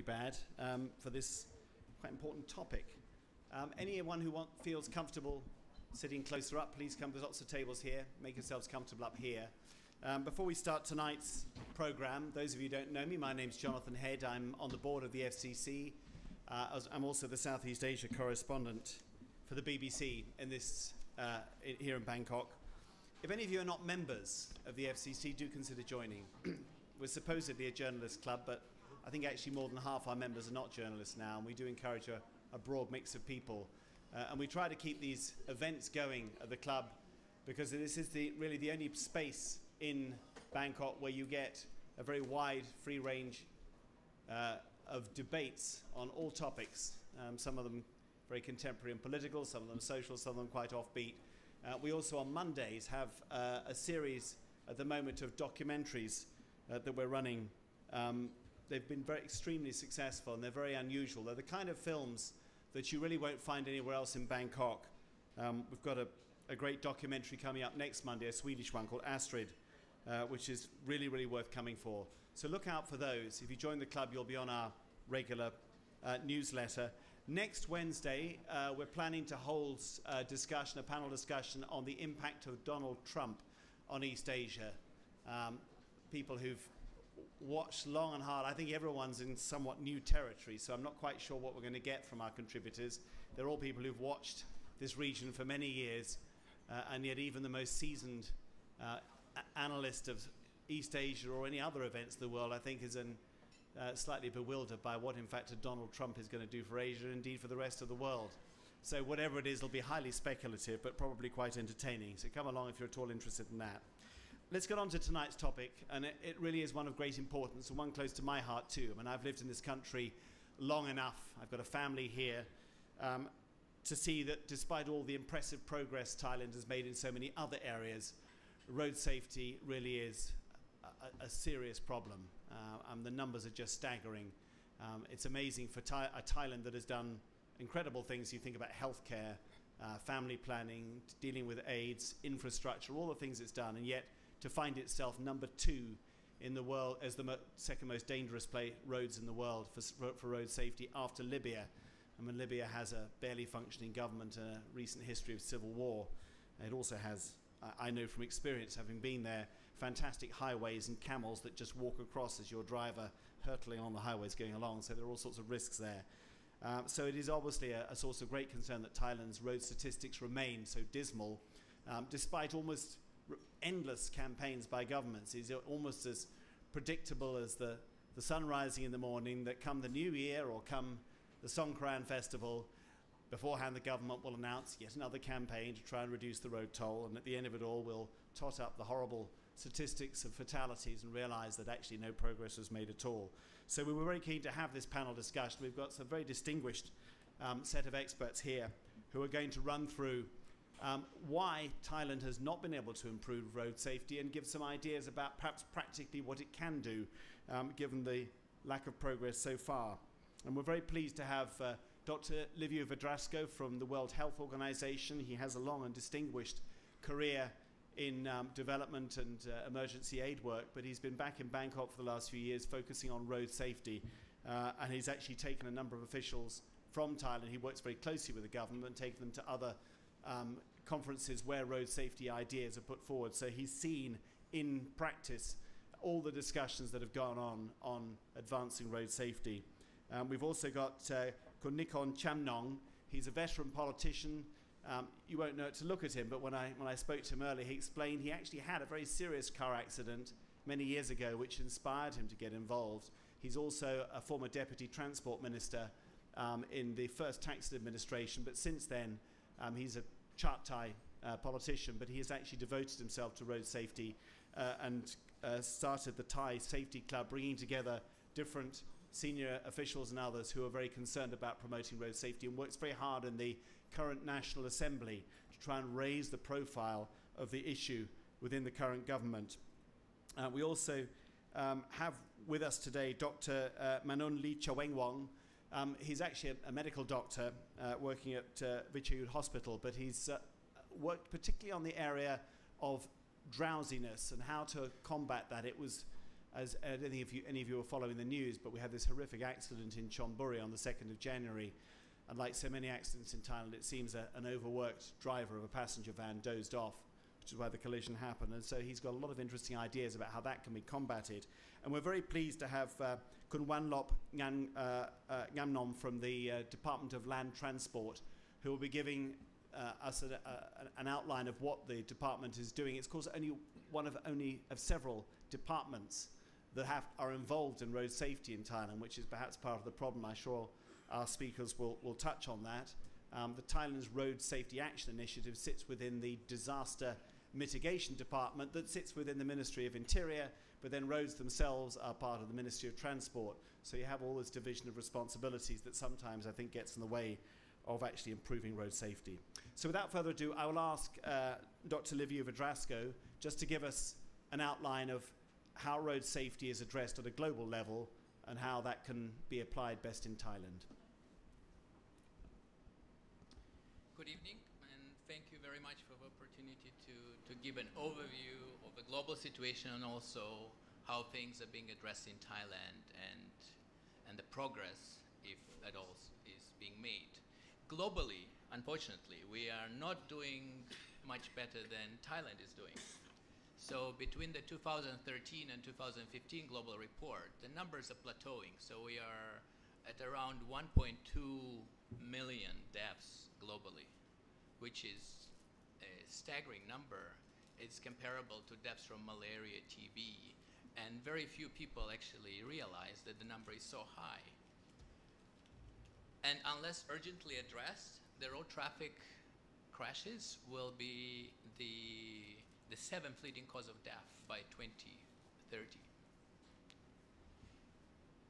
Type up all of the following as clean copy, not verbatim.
bad for this quite important topic. Anyone who feels comfortable sitting closer up, please come. There's lots of tables here. Make yourselves comfortable up here. Before we start tonight's programme, those of you who don't know me, my name's Jonathan Head. I'm on the board of the FCC. I'm also the Southeast Asia correspondent for the BBC here in Bangkok. If any of you are not members of the FCC, do consider joining. We're supposedly a journalist club, but I think actually more than half our members are not journalists now, and we do encourage a broad mix of people. And we try to keep these events going at the club because this is really the only space in Bangkok where you get a very wide, free range of debates on all topics. Some of them very contemporary and political, some of them social, some of them quite offbeat. We also on Mondays have a series at the moment of documentaries that we're running. They've been extremely successful and they're very unusual. They're the kind of films that you really won't find anywhere else in Bangkok. We've got a great documentary coming up next Monday, a Swedish one called Astrid, which is really, really worth coming for. So look out for those. If you join the club, you'll be on our regular newsletter. Next Wednesday, we're planning to hold a panel discussion on the impact of Donald Trump on East Asia. People who've watched long and hard. I think everyone's in somewhat new territory, so I'm not quite sure what we're going to get from our contributors. They're all people who've watched this region for many years, and yet even the most seasoned analyst of East Asia or any other events of the world, I think, is slightly bewildered by what, in fact, Donald Trump is going to do for Asia and indeed for the rest of the world. So whatever it is, it'll be highly speculative, but probably quite entertaining. So come along if you're at all interested in that. Let's get on to tonight's topic, and it really is one of great importance and one close to my heart too. I mean, I've lived in this country long enough, I've got a family here, to see that despite all the impressive progress Thailand has made in so many other areas, road safety really is a serious problem. The numbers are just staggering. It's amazing for a Thailand that has done incredible things. You think about healthcare, family planning, dealing with AIDS, infrastructure, all the things it's done, and yet to find itself number 2 in the world as the second most dangerous roads in the world for road safety after Libya. I mean, Libya has a barely functioning government and a recent history of civil war. It also has, I know from experience, having been there, fantastic highways and camels that just walk across as your driver hurtling on the highways going along, so there are all sorts of risks there. So it is obviously a source of great concern that Thailand's road statistics remain so dismal, despite almost endless campaigns by governments. Is almost as predictable as the sun rising in the morning, that come the new year or come the Songkran festival, beforehand the government will announce yet another campaign to try and reduce the road toll, and at the end of it all we'll tot up the horrible statistics of fatalities and realise that actually no progress was made at all. So we were very keen to have this panel discussion. We've got some very distinguished set of experts here who are going to run through why Thailand has not been able to improve road safety and give some ideas about perhaps practically what it can do given the lack of progress so far. And we're very pleased to have Dr. Liviu Vedrasco from the World Health Organization. He has a long and distinguished career in development and emergency aid work, but he's been back in Bangkok for the last few years focusing on road safety, and he's actually taken a number of officials from Thailand. He works very closely with the government and taken them to other conferences where road safety ideas are put forward. So he's seen in practice all the discussions that have gone on advancing road safety. We've also got Nikorn Jamtong. He's a veteran politician. You won't know it to look at him, but when I spoke to him earlier, he explained he actually had a very serious car accident many years ago, which inspired him to get involved. He's also a former deputy transport minister in the first tax administration, but since then he's a Chart Thai politician, but he has actually devoted himself to road safety and started the Thai Safety Club, bringing together different senior officials and others who are very concerned about promoting road safety, and works very hard in the current National Assembly to try and raise the profile of the issue within the current government. We also have with us today Dr. Manoon Leechawengwongs. He's actually a medical doctor working at Vichayut Hospital, but he's worked particularly on the area of drowsiness and how to combat that. It was As I don't think if any of you were following the news, but we had this horrific accident in Chonburi on the 2nd of January. And like so many accidents in Thailand, it seems an overworked driver of a passenger van dozed off, which is why the collision happened. And so he's got a lot of interesting ideas about how that can be combated. And we're very pleased to have Wallop Ngarmson from the Department of Land Transport, who will be giving us an outline of what the department is doing. It's, of course, one of several departments that are involved in road safety in Thailand, which is perhaps part of the problem. I'm sure our speakers will touch on that. The Thailand's Road Safety Action Initiative sits within the Disaster Mitigation Department that sits within the Ministry of Interior, but then roads themselves are part of the Ministry of Transport. So you have all this division of responsibilities that sometimes I think gets in the way of actually improving road safety. So without further ado, I will ask Dr. Liviu Vedrasco just to give us an outline of how road safety is addressed at a global level and how that can be applied best in Thailand. Good evening, and thank you very much for the opportunity to give an overview of the global situation and also how things are being addressed in Thailand and the progress, if at all, is being made. Globally, unfortunately, we are not doing much better than Thailand is doing. So between the 2013 and 2015 global report, the numbers are plateauing. So we are at around 1.2 million deaths globally, which is a staggering number. It's comparable to deaths from malaria, TB, and very few people actually realize that the number is so high. And unless urgently addressed, the road traffic crashes will be the 7th leading cause of death by 2030.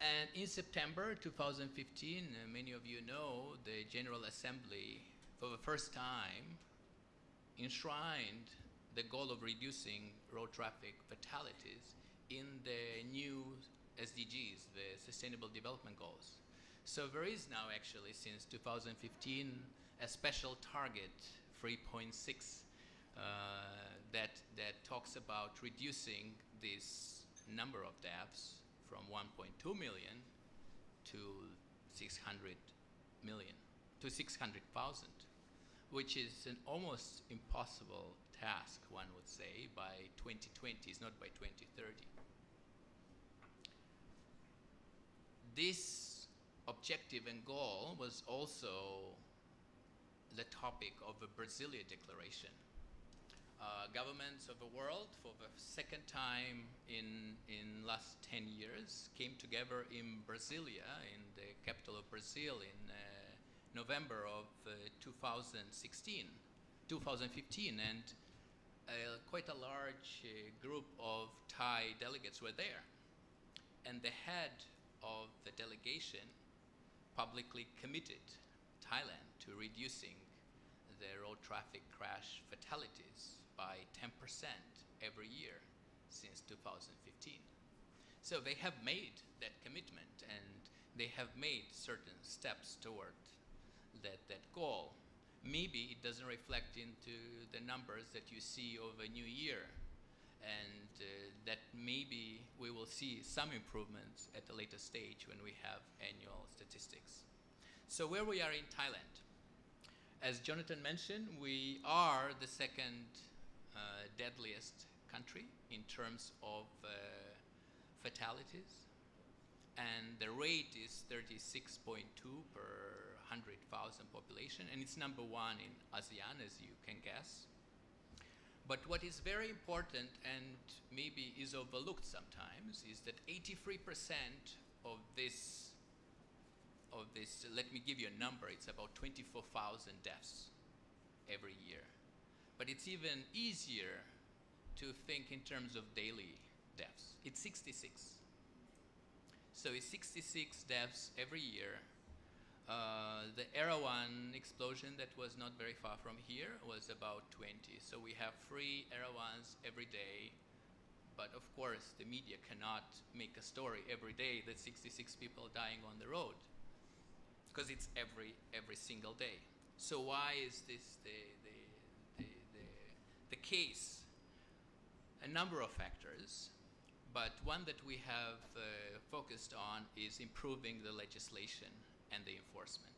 And in September 2015, many of you know, the General Assembly, for the first time, enshrined the goal of reducing road traffic fatalities in the new SDGs, the Sustainable Development Goals. So there is now actually, since 2015, a special target, 3.6, that talks about reducing this number of deaths from 1.2 million to 600,000, which is an almost impossible task, one would say, by 2020, not by 2030. This objective and goal was also the topic of the Brasilia Declaration. Governments of the world, for the second time in last 10 years, came together in Brasilia, in the capital of Brazil, in November of 2015, and quite a large group of Thai delegates were there. And the head of the delegation publicly committed Thailand to reducing the road traffic crash fatalities by 10% every year since 2015. So they have made that commitment, and they have made certain steps toward that goal. Maybe it doesn't reflect into the numbers that you see over New Year, and that maybe we will see some improvements at a later stage when we have annual statistics. So where we are in Thailand. As Jonathan mentioned, we are the second deadliest country in terms of fatalities, and the rate is 36.2 per 100,000 population, and it's number 1 in ASEAN, as you can guess. But what is very important and maybe is overlooked sometimes is that 83% of this, let me give you a number, it's about 24,000 deaths every year. But it's even easier to think in terms of daily deaths. It's 66. So it's 66 deaths every year. The Erawan explosion that was not very far from here was about 20. So we have 3 Erawans every day. But of course, the media cannot make a story every day that 66 people dying on the road, because it's every single day. So why is this the case? A number of factors, But one that we have focused on is improving the legislation and the enforcement.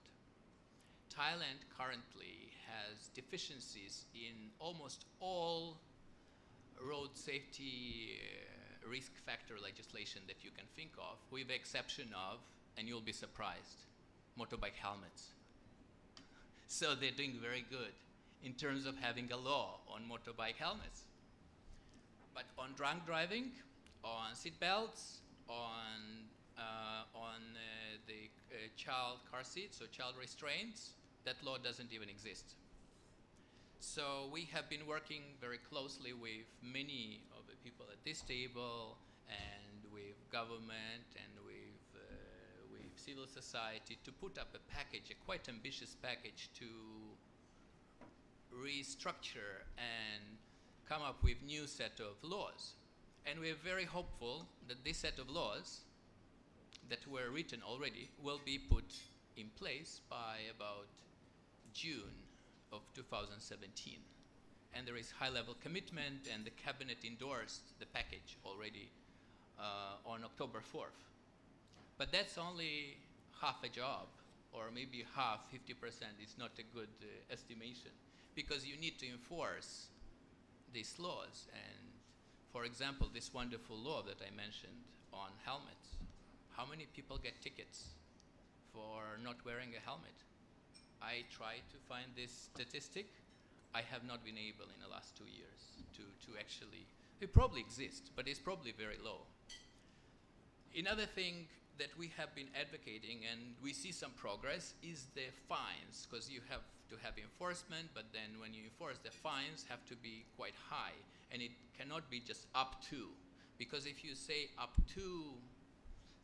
Thailand currently has deficiencies in almost all road safety risk factor legislation that you can think of, with the exception of, and you'll be surprised, motorbike helmets. So they're doing very good in terms of having a law on motorbike helmets. But on drunk driving, on seat belts, on the child car seats or child restraints, that law doesn't even exist. So we have been working very closely with many of the people at this table and with government and with civil society to put up a package, a quite ambitious package to restructure and come up with new set of laws. And we are very hopeful that this set of laws that were written already will be put in place by about June of 2017. And there is high-level commitment, and the cabinet endorsed the package already on October 4th. But that's only half a job, or maybe half, 50% is not a good estimation, because you need to enforce these laws. And for example, this wonderful law that I mentioned on helmets, how many people get tickets for not wearing a helmet? I tried to find this statistic. I have not been able in the last 2 years to actually, it probably exists, but it's probably very low. Another thing that we have been advocating, and we see some progress, is the fines, because you have to have enforcement, but then when you enforce, the fines have to be quite high, and it cannot be just up to, because if you say up to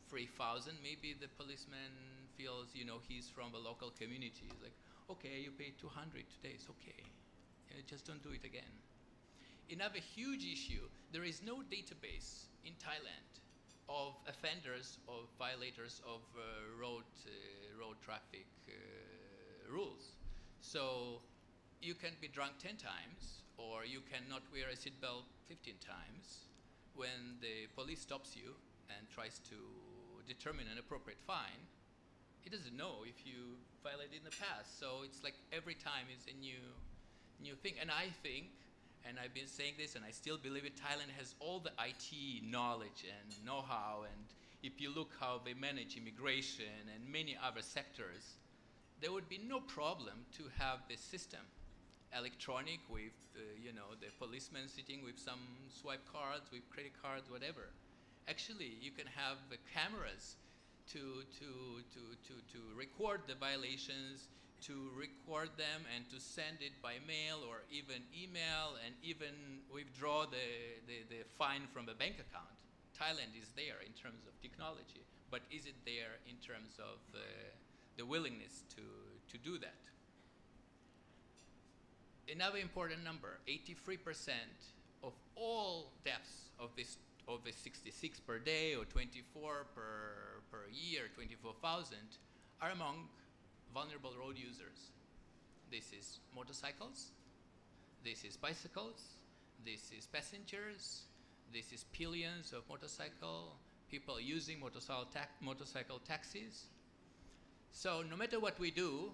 3,000, maybe the policeman feels, you know, he's from a local community. He's like, okay, you paid 200 today, it's okay. Just don't do it again. Another huge issue, there is no database in Thailand of offenders, of violators of road traffic rules. So you can be drunk 10 times, or you cannot wear a seatbelt 15 times. When the police stops you and tries to determine an appropriate fine, he doesn't know if you violated in the past. So it's like every time is a new thing. And I think, and I've been saying this, and I still believe it, Thailand has all the IT knowledge and know-how, and if you look how they manage immigration and many other sectors, there would be no problem to have this system electronic with, you know, the policeman sitting with some swipe cards, with credit cards, whatever. Actually, you can have the cameras to record the violations, to record them and to send it by mail or even email, and even withdraw the fine from a bank account. Thailand is there in terms of technology, but is it there in terms of the willingness to do that? Another important number, 83% of all deaths of this 66 per day or 24 per year, 24,000, are among vulnerable road users. This is motorcycles, this is bicycles, this is passengers, this is pillions of motorcycle, people using motorcycle taxis. So no matter what we do,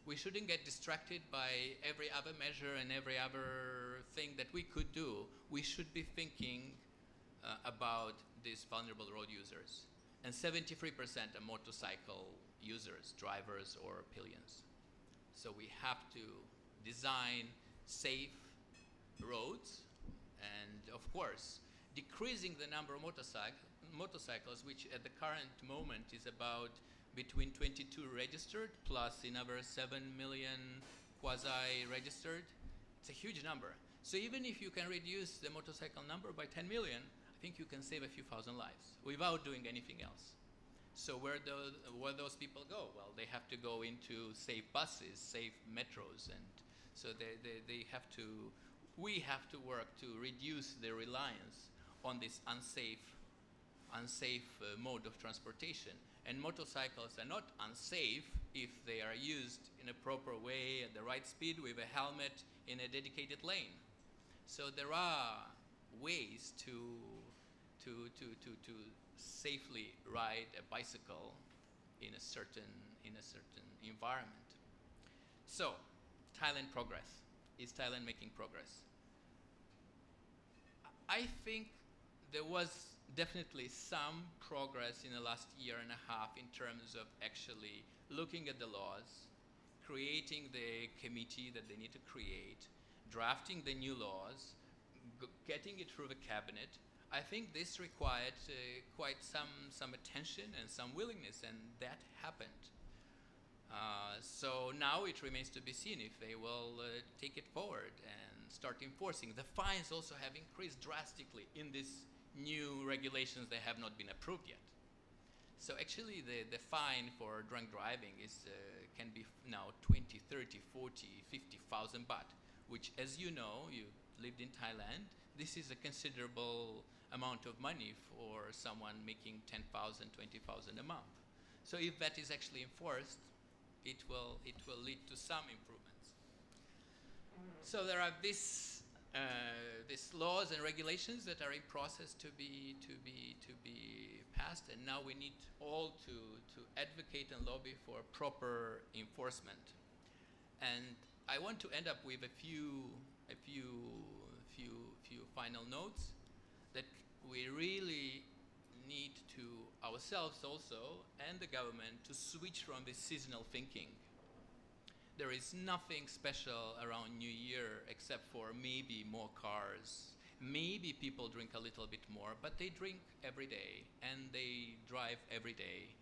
we shouldn't get distracted by every other measure and every other thing that we could do. We should be thinking about these vulnerable road users. And 73% are motorcycle users, drivers, or pillions. So we have to design safe roads, and of course, decreasing the number of motorcycles, which at the current moment is about between 22 registered plus another 7 million quasi-registered. It's a huge number. So even if you can reduce the motorcycle number by 10 million, I think you can save a few thousand lives without doing anything else. So where those people go? Well, they have to go into safe buses, safe metros, and so we have to work to reduce the reliance on this unsafe mode of transportation. And motorcycles are not unsafe if they are used in a proper way at the right speed with a helmet in a dedicated lane. So there are ways to to safely ride a bicycle in a certain environment. So, Thailand progress. Is Thailand making progress? I think there was definitely some progress in the last year and a half in terms of actually looking at the laws, creating the committee that they need to create, drafting the new laws, getting it through the cabinet. I think this required quite some attention and some willingness, and that happened. So now it remains to be seen if they will take it forward and start enforcing. The fines also have increased drastically in these new regulations that have not been approved yet. So actually the fine for drunk driving is can be now 20, 30, 40, 50,000 baht, which, as you know, you lived in Thailand, this is a considerable amount of money for someone making 10,000, 20,000 a month. So if that is actually enforced, it will lead to some improvements. So there are these laws and regulations that are in process to be passed, and now we need all to advocate and lobby for proper enforcement. And I want to end up with a few final notes that we really need to ourselves also and the government to switch from this seasonal thinking. There is nothing special around New Year except for maybe more cars. Maybe people drink a little bit more, but they drink every day and they drive every day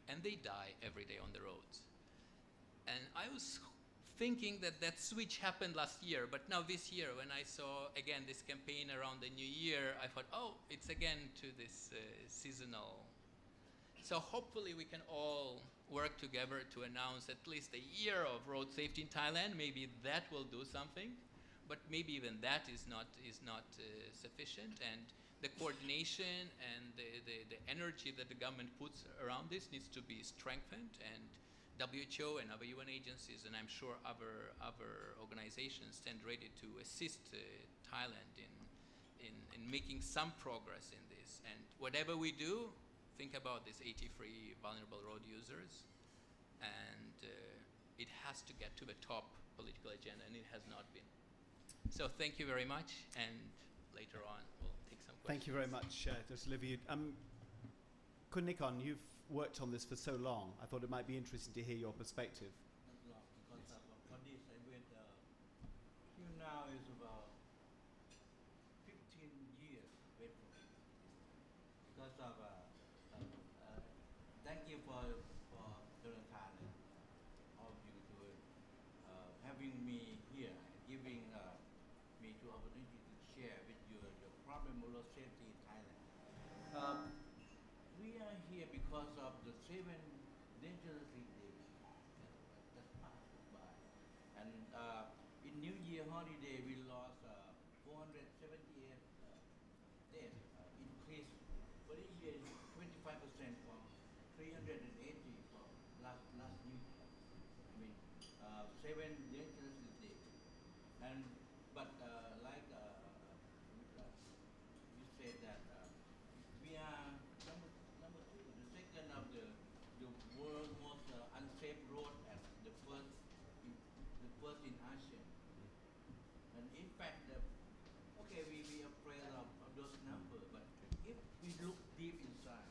and they die every day on the roads. And I was thinking that switch happened last year, but now this year when I saw again this campaign around the New Year, I thought, oh, it's again to this seasonal. So hopefully we can all work together to announce at least a year of road safety in Thailand. Maybe that will do something, but maybe even that is not sufficient. And the coordination and the energy that the government puts around this needs to be strengthened. And WHO and other UN agencies, and I'm sure other organizations stand ready to assist Thailand in making some progress in this. And whatever we do, think about these 83 vulnerable road users, and it has to get to the top political agenda, and it has not been. So thank you very much, and later on we'll take some questions. Thank you very much, Dr. Liviu. Kun Nikorn, you've worked on this for so long. I thought it might be interesting to hear your perspective. Not long, because for this I went till now is about 15 years wait for it. Because of thank you for Jonathan and all of you to having me here, giving me the opportunity to share with you your problem of road safety in Thailand. We are here because of the 7 dangerously days that passed by. And in New Year holiday, we lost 478 days, increased for the year 25% from 380 from last New Year. I mean, 7 dangerously days. And but like you said that we are number 2, the second of the world's most unsafe road, and the first in ASEAN. And in fact, okay, we are afraid of those numbers, but if we look deep inside,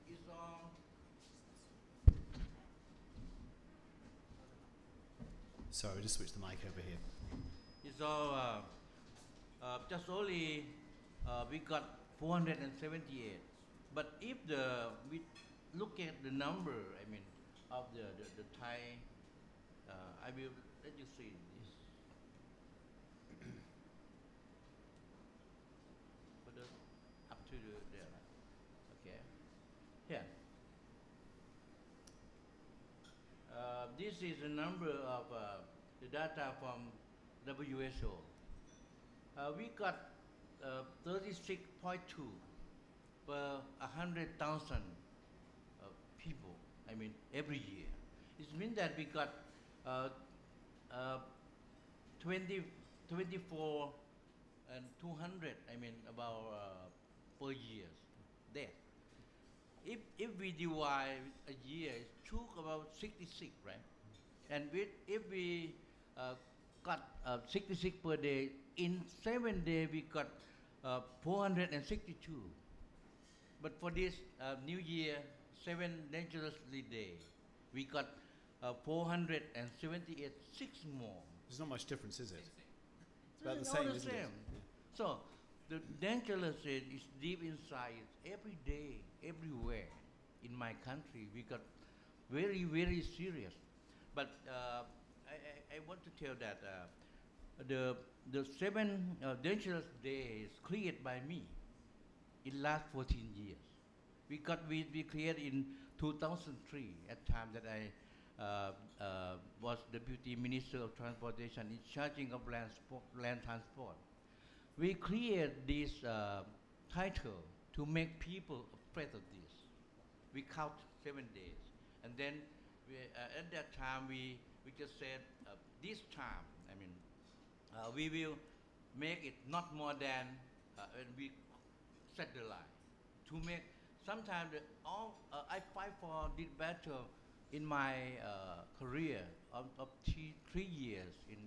it's all. Sorry, just switch the mic over here. It's all just only we got 478. But if we look at the number, I mean, of the Thai, I will let you see this. Further up to there, okay. Here. This is the number of the data from WHO. We got 36.2 per 100,000 people, I mean, every year. It means that we got 24 and 200, I mean, about per year. death. If we divide a year, it took about 66, right? And if we got 66 per day, in 7 days we got 462. But for this New Year, 7 dangerously day, we got 478, 6 more. There's not much difference, is it? It's about the All same, the isn't it? same. So the dangerous is deep inside. Every day, everywhere in my country, we got very, very serious. But I want to tell that the 7 dangerous days created by me in last 14 years. We created in 2003 at time that I was Deputy Minister of Transportation in charging of land transport. We created this title to make people afraid of this. We count 7 days, and then at that time we just said this time. I mean, we will make it not more than and we set the line to make. Sometimes I fight for this battle in my career of 3 years in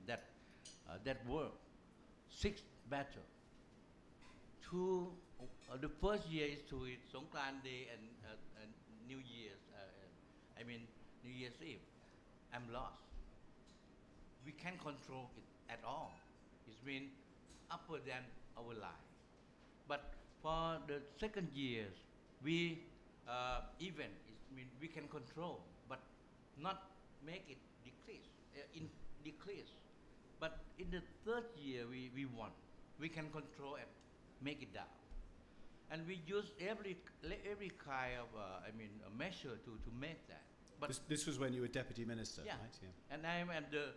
that work. 6 battle. The first year is to it Songkran Day and New Year's. I mean New Year's Eve. I'm lost. We can't control it at all. It's been upper than our life. But for the second years, we even we can control, but not make it decrease. But in the third year, we won. We can control and make it down. And we use every kind of a measure to make that. But this was when you were Deputy Minister, yeah. right? Yeah. And I'm the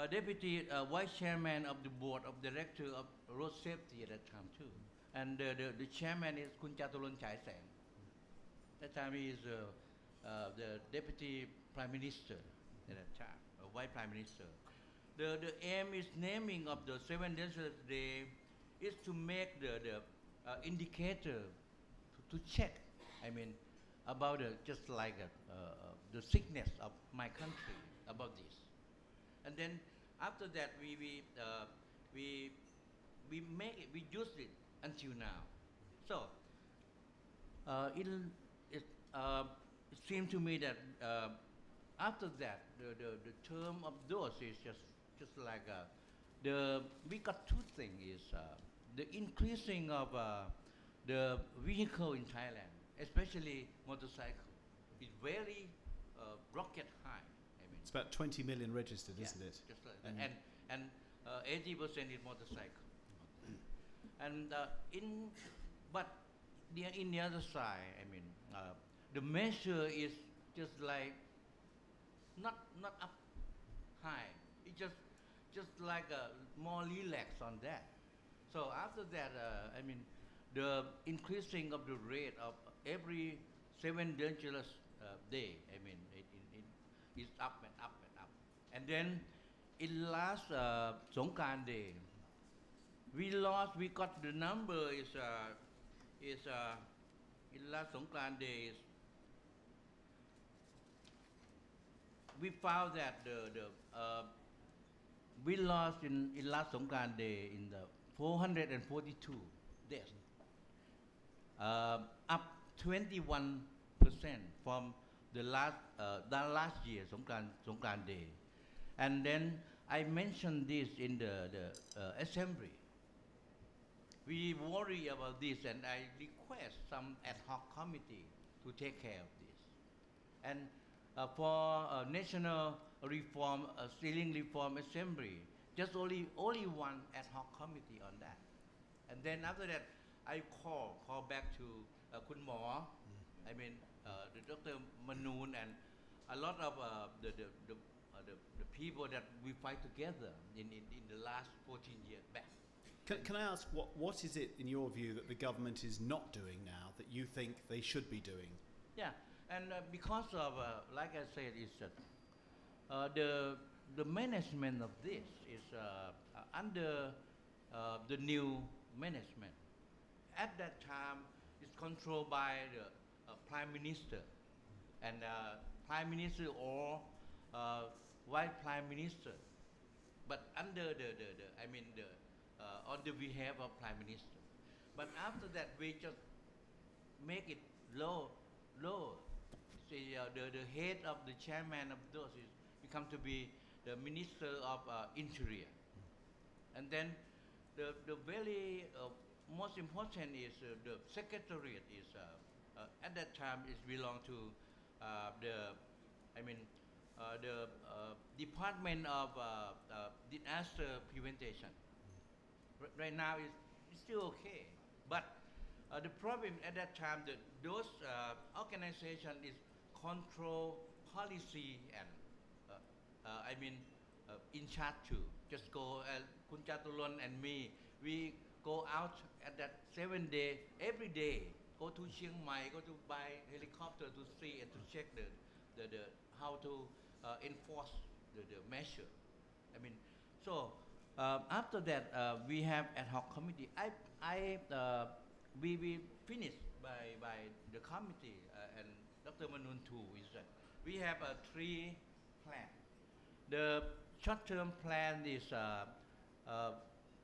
Deputy Vice Chairman of the Board of Director of Road Safety at that time too. And the Chairman is Kun Jaturon Chai Seng. That time he is the Deputy Prime Minister at that time, Vice Prime Minister. The aim is naming of the 7 Dangerous Day is to make the indicator to check. I mean, about just like the sickness of my country about this. And then after that we make it, we use it until now. So it seemed to me that after that the term of those is just like we got 2 things is the increasing of the vehicle in Thailand, especially motorcycle, is very rocket high. I mean, It's about 20 million registered, yeah, isn't it? just like that. And 80% is motorcycle. And but in the other side, I mean, the measure is just like not up high. It's just like more relaxed on that. So after that, I mean, the increasing of the rate of every 7 dangerous day. I mean, it is up and up and up. And then in last Songkran Day, we got the number is in last Songkran Day we found that we lost in last Songkran Day in the 442 deaths, up 21% from the last year Songkran Day. And then I mentioned this in the assembly. We worry about this, and I request some ad hoc committee to take care of this. And for National Reform, Stealing Reform Assembly, just only one ad hoc committee on that. And then after that, I call back to Kun Mo, I mean the Dr. Manoon, and a lot of the people that we fight together in the last 14 years back. Can I ask, what is it, in your view, that the government is not doing now that you think they should be doing? Yeah, and because of, like I said, is that the management of this is under the new management. at that time it's controlled by the prime minister, and prime minister or vice prime minister, but under on the behalf of prime minister. But after that, we just make it low. See, the head of the chairman of those is become to be the minister of interior, and then the very most important is the secretariat is at that time is belong to the Department of Disaster Prevention. Right now it's still okay, but the problem at that time that those organization is control policy and in charge too. Just go, Kun Jaturon and me, we go out at that 7 day every day. Go to Chiang Mai, go to buy helicopter to see and to check the how to enforce the measure. So after that we have ad hoc committee. We finished by the committee and Dr. Manoon too. Is that we have a 3 plan. The short-term plan is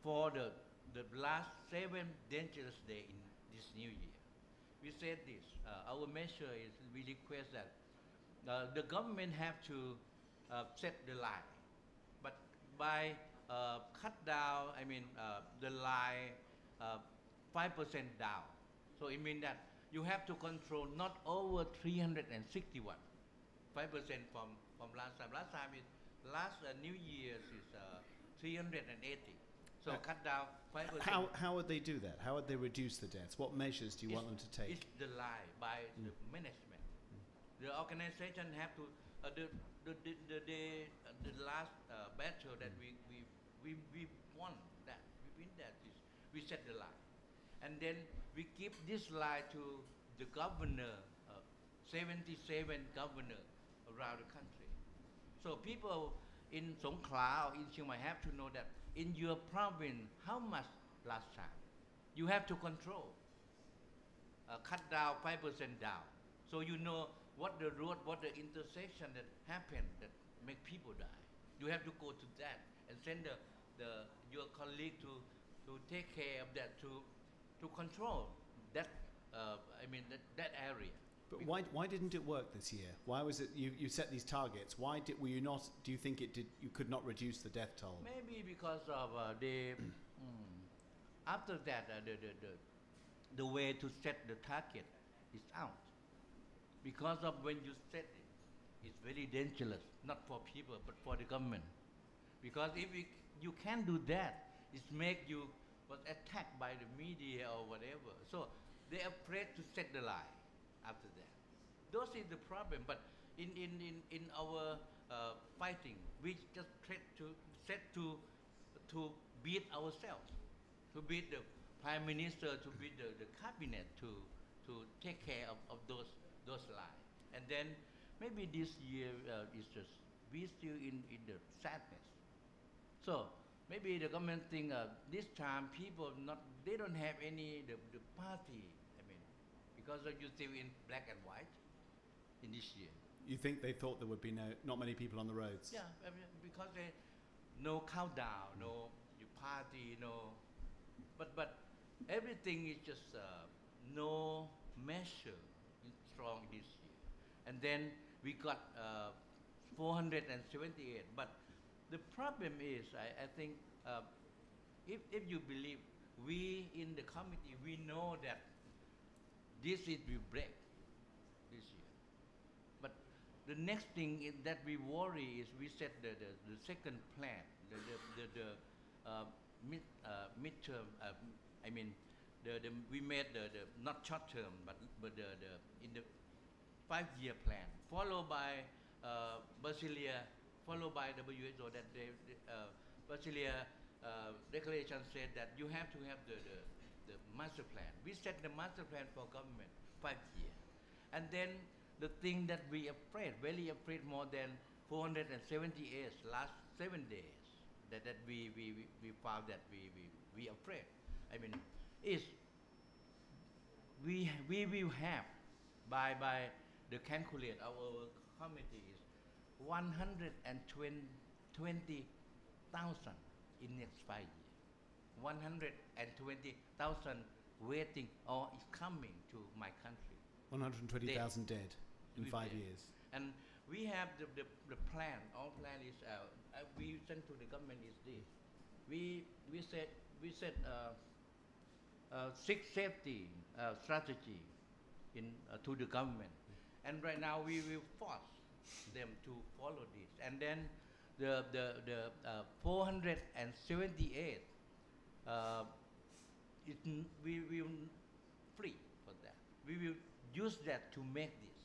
for the last 7 dangerous days in this new year. We said this. Our measure is we request that the government have to set the line, but by cut down, the line 5% down. So it means that you have to control not over 361, 5% from last time. Last time is New Year's is 380. So cut down 5%. How would they do that? How would they reduce the deaths? What measures do you want them to take? It's the lie by the management. The organization have to the last battle that we won that we win that is we set the line, and then we give this line to the governor, 77 governor around the country. So people in Songkhla or in Chiang Mai have to know that in your province how much last time you have to control, cut down 5% down, so you know what the road, what the intersection that happened that make people die. You have to go to that and send your colleague to take care of that, to control that that area. But why didn't it work this year? Why was it you set these targets? Why were you not? Do you think you could not reduce the death toll? Maybe because of after that the way to set the target is out. Because of when you set it, it's very dangerous, not for people but for the government. Because if you can't do that, it make you attacked by the media or whatever. So they're afraid to set the lie after that. Those is the problem. But in our fighting, we just try to beat ourselves, to beat the prime minister, to beat the cabinet, to take care of those lies. And then maybe this year is just we still in the sadness. So maybe the government think this time people they don't have any the party. Because you still in black and white in this year. You think they thought there would be not many people on the roads? Yeah, because no countdown, no party, no. But everything is just no measure strong this year. And then we got 478. But the problem is, I think, if you believe, we in the committee, we know that this is will break this year. But the next thing that we worry is we set the second plan, midterm. We made the not short term, but in the 5-year plan, followed by Brasilia, followed by WHO. That Brasilia declaration said that you have to have the master plan. We set the master plan for government 5 years, and then the thing that we afraid, very afraid, more than 478 last 7 days that we found that we afraid. Is we will have by the calculate our committee is 120,000 in next 5 years. 120,000 waiting or is coming to my country. 120,000 dead in 5 dead. years. And we have the plan. Our plan is we sent to the government is this. We said Successive strategy to the government, and right now we will force them to follow this. And then the 478 we will free for that. We will use that to make this.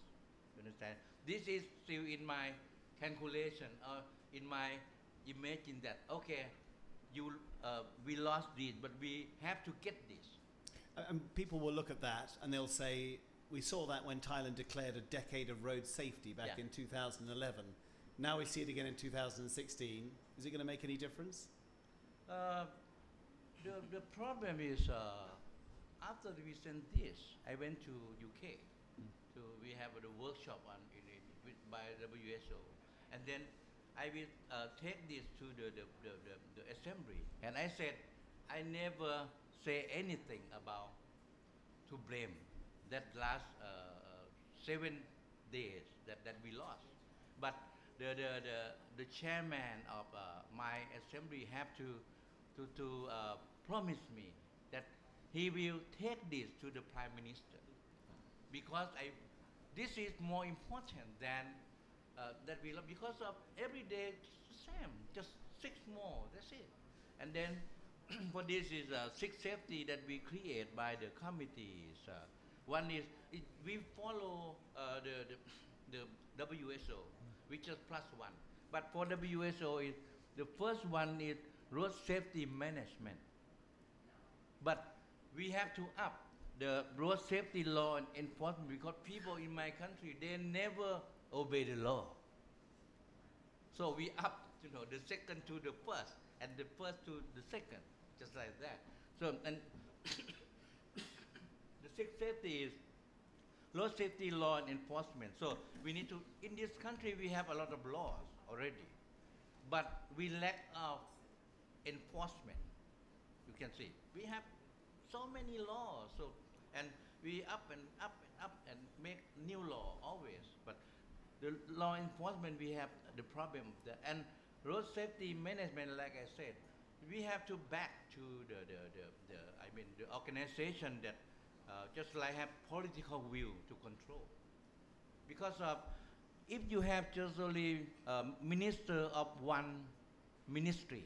You understand? This is still in my calculation or in my imagine that okay, we lost this, but we have to get this. And people will look at that and they'll say, we saw that when Thailand declared a decade of road safety back in 2011. Now we see it again in 2016. Is it going to make any difference? The problem is after we sent this, I went to UK. So we have the workshop by WHO, and then I will take this to the assembly. And I said, I never say anything about to blame that last 7 days that we lost. But the chairman of my assembly have to promise me that he will take this to the prime minister, because this is more important than that we love, because of every day same, just 6 more, that's it. And then for this is 6 safety that we create by the committees. One is we follow the WHO, which is +1. But for WHO, the first one is road safety management. But we have to up the road safety law and enforcement, because people in my country, they never obey the law. So we up, the second to the first, and the first to the second, just like that. So, and the sixth safety is road safety law and enforcement. So we need to, in this country we have a lot of laws already, but we lack of enforcement. You can see, we have so many laws, so, and we up and up and up and make new law always, but the law enforcement, we have the problem of that. And road safety management, like I said, we have to back to the organization that just like have political will to control. Because if you have just only minister of one ministry,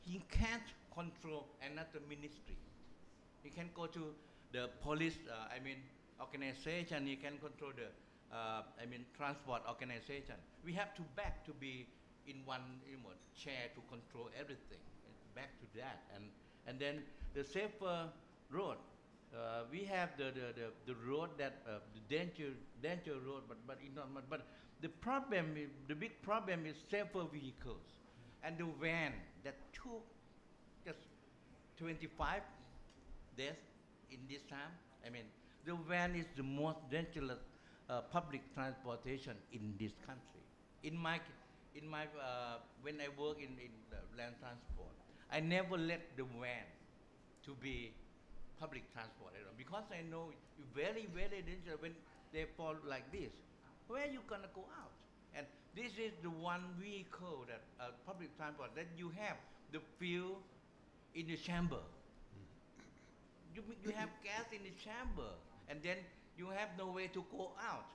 he can't control another ministry. He can go to the police, organization, he can control the transport organization. We have to back to be in one chair to control everything. Back to that, and then the safer road. We have the road that the danger road, but enormous. But the problem, the big problem is safer vehicles, and the van that took just 25 deaths in this time. The van is the most dangerous public transportation in this country. In my when I work in land transport, I never let the van to be public transport, because I know it's very, very dangerous when they fall like this. Where are you gonna go out? And this is the one vehicle that public transport that you have the fuel in the chamber. You have gas in the chamber, and then you have no way to go out.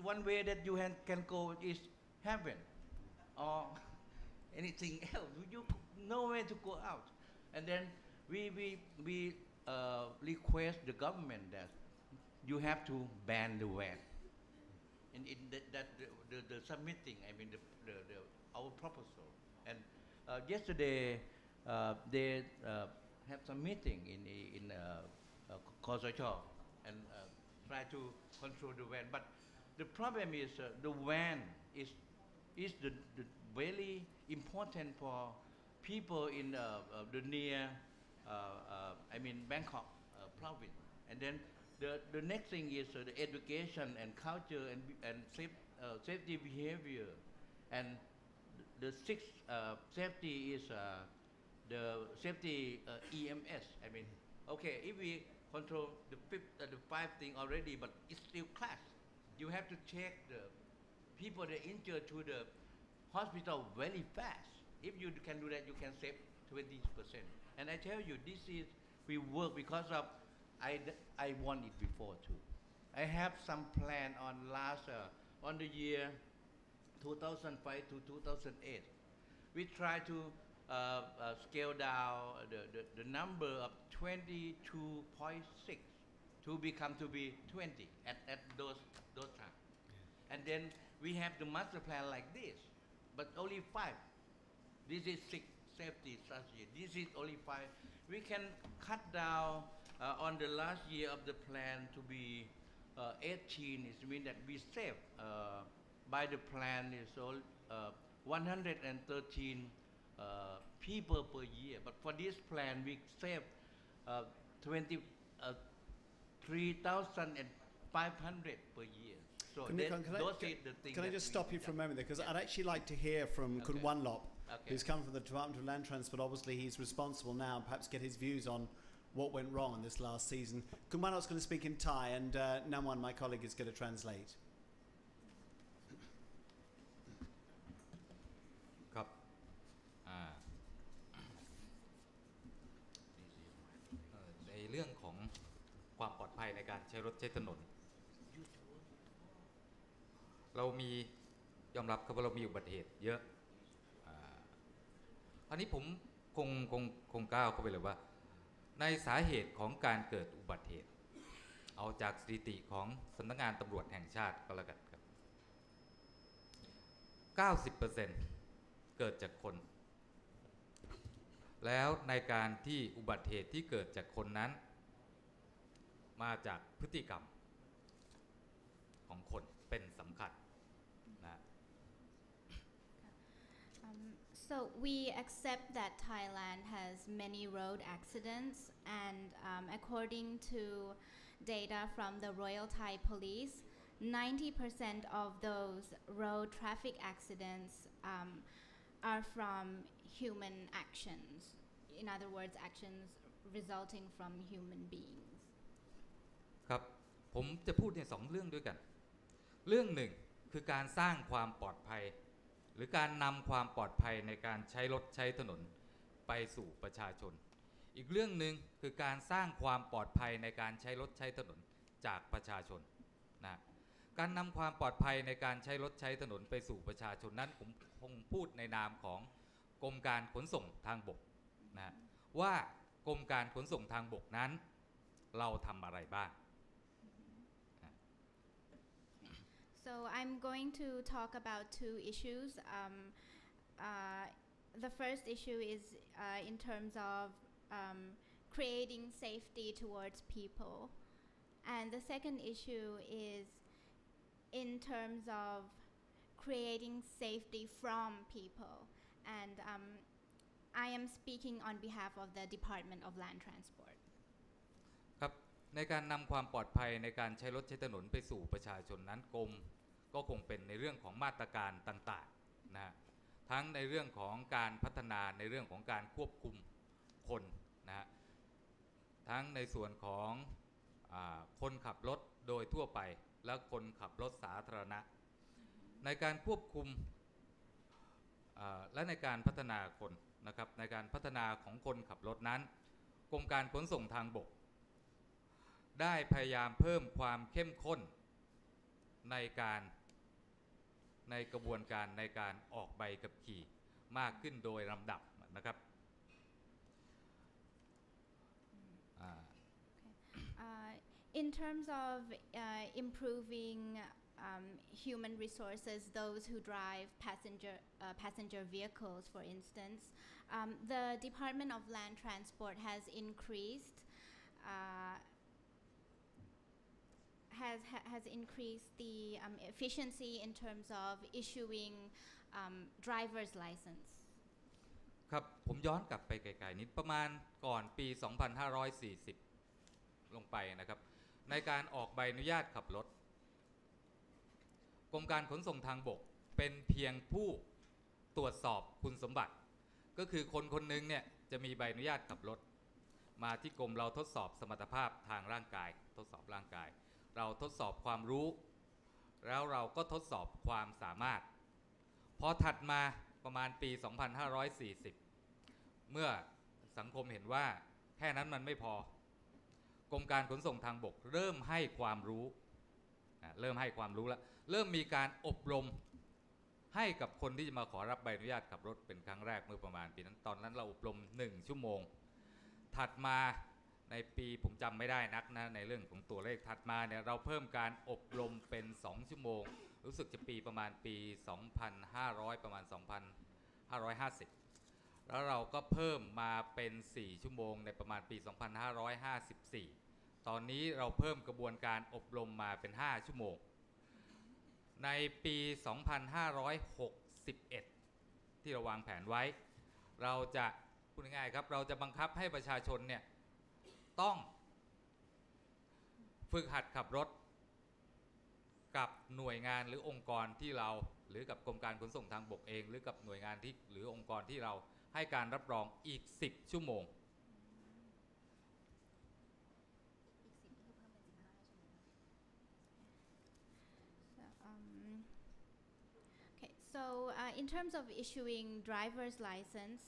One way that you can go is heaven or anything else. You no way to go out. And then we request the government that you have to ban the van. In the submitting, our proposal. And yesterday they had some meeting in Kosocho and try to control the van. But the problem is the van is the very important for people in the near Bangkok province. And then the next thing is the education and culture and safety behavior, and the sixth safety is the safety EMS. I mean, okay, if we control the five thing already, but it's still clash. You have to check the people that injured to the hospital very fast. If you can do that, you can save 20%. And I tell you, this is we work because of I want it before too. I have some plan on on the year 2005 to 2008. We try to scale down the number of 22.6 to become to be 20 at those times. And then we have the master plan like this, but only 5. This is 6 safety strategy. This is only 5. We can cut down on the last year of the plan to be 18. It means that we save by the plan is all 113 people per year. But for this plan, we save 3,500 per year. So can I just stop you for a moment there? Because I'd actually like to hear from Kun Wallop, who's come from the Department of Land Transport. Obviously, he's responsible now, and perhaps get his views on what went wrong in this last season. Kun Wallop's going to speak in Thai, and Namwan, my colleague, is going to translate. ครับในเรื่องของความปลอดภัยในการใช้รถใช้ถนนเรามียอมรับครับว่าเรามีอุบัติเหตุเยอะอันนี้ผมคงก้าวเข้าไปเลยว่าในสาเหตุของการเกิดอุบัติเหตุเอาจากสถิติของสำนักงานตำรวจแห่งชาติก็แล้วกันครับ 90% เกิดจากคนแล้วในการที่อุบัติเหตุที่เกิดจากคนนั้นมาจากพฤติกรรมของคนเป็นสำคัญนะ So we accept that Thailand has many road accidents, and according to data from the Royal Thai Police, 90% of those road traffic accidents are from human actions. In other words, actions resulting from human beings. ครับผมจะพูดใน2เรื่องด้วยกันเรื่องหนึ่งคือการสร้างความปลอดภัยหรือการนำความปลอดภัยในการใช้รถใช้ถนนไปสู่ประชาชนอีกเรื่องหนึ่งคือการสร้างความปลอดภัยในการใช้รถใช้ถนนจากประชาชนนะการนำความปลอดภัยในการใช้รถใช้ถนนไปสู่ประชาชนนั้นผมคงพูดในนามของกรมการขนส่งทางบกนะว่ากรมการขนส่งทางบกนั้นเราทำอะไรบ้าง So I'm going to talk about 2 issues. The first issue is in terms of creating safety towards people, and the second issue is in terms of creating safety from people. And I am speaking on behalf of the Department of Land Transport. ครับในการนำความปลอดภัยในการใช้รถใช้ถนนไปสู่ประชาชนนั้นกรมก็คงเป็นในเรื่องของมาตรการต่างๆนะทั้งในเรื่องของการพัฒนาในเรื่องของการควบคุมคนนะทั้งในส่วนของคนขับรถโดยทั่วไปและคนขับรถสาธารณะในการควบคุมและในการพัฒนาคนนะครับในการพัฒนาของคนขับรถนั้นกรมการขนส่งทางบกได้พยายามเพิ่มความเข้มข้นในกระบวนการในการออกใบขับขี่มากขึ้นโดยลำดับนะครับ In terms of improving human resources, those who drive passenger vehicles, for instance, the Department of Land Transport has increased the efficiency in terms of issuing driver's license. ครับผมย้อนกลับไปไกลๆนิดประมาณก่อนปี 2540 ลงไปนะครับ ในการออกใบอนุญาตขับรถกรมการขนส่งทางบกเป็นเพียงผู้ตรวจสอบคุณสมบัติก็คือคนคนหนึ่งเนี่ยจะมีใบอนุญาตขับรถมาที่กรมเราทดสอบสมรรถภาพทางร่างกายทดสอบร่างกายเราทดสอบความรู้แล้วเราก็ทดสอบความสามารถพอถัดมาประมาณปี 2540 เมื่อสังคมเห็นว่าแค่นั้นมันไม่พอกรมการขนส่งทางบกเริ่มให้ความรู้แล้วเริ่มมีการอบรมให้กับคนที่จะมาขอรับใบอนุญาตขับรถเป็นครั้งแรกเมื่อประมาณปีนั้นตอนนั้นเราอบรม1 ชั่วโมงถัดมาในปีผมจำไม่ได้นักนะในเรื่องของตัวเลขถัดมาเนี่ยเราเพิ่มการอบรมเป็น2 ชั่วโมงรู้สึกจะประมาณปี 2500 ประมาณ 2550 แล้วเราก็เพิ่มมาเป็น4 ชั่วโมงในประมาณปี 2554 ตอนนี้เราเพิ่มกระบวนการอบรมมาเป็น5 ชั่วโมงในปี 2561 ที่เราวางแผนไว้เราจะพูดง่ายๆครับเราจะบังคับให้ประชาชนเนี่ยต้องฝึกหัดขับรถกับหน่วยงานหรือองค์กรที่เราหรือกับกรมการขนส่งทางบกเองหรือกับหน่วยงานที่หรือองค์กรที่เราให้การรับรองอีก10 ชั่วโมงSo in terms of issuing driver's license,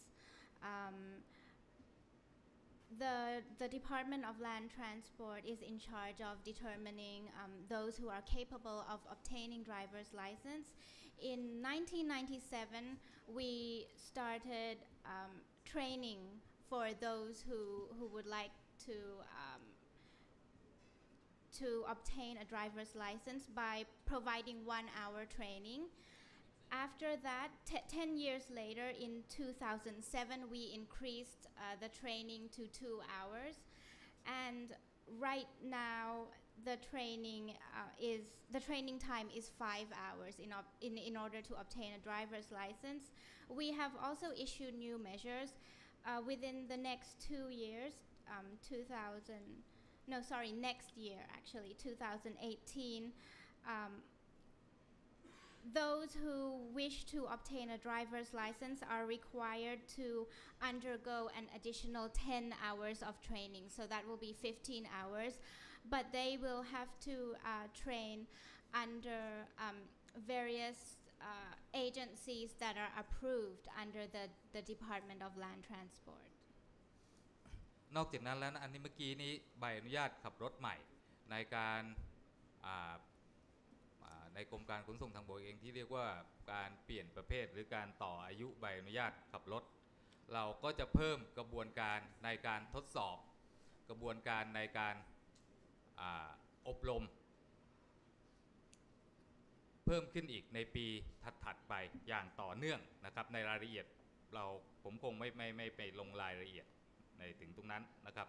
the Department of Land Transport is in charge of determining those who are capable of obtaining driver's license. In 1997, we started training for those who would like to obtain a driver's license by providing 1 hour training. After that, 10 years later, in 2007, we increased the training to 2 hours. And right now, the training time is 5 hours in order to obtain a driver's license. We have also issued new measures within the next 2 years, next year actually, 2018. Those who wish to obtain a driver's license are required to undergo an additional 10 hours of training. So that will be 15 hours. But they will have to train under various agencies that are approved under the Department of Land Transport. นอกจากนั้นแล้วอันนี้เมื่อกี้นี้ใบอนุญาตขับรถใหม่ในการในกรมการขนส่งทางบกเองที่เรียกว่าการเปลี่ยนประเภทหรือการต่ออายุใบอนุญาตขับรถเราก็จะเพิ่มกระบวนการในการทดสอบกระบวนการในการอบรมเพิ่มขึ้นอีกในปีถัดๆไปอย่างต่อเนื่องนะครับในรายละเอียดผมคงไม่ไปลงรายละเอียดในถึงตรงนั้นนะครับ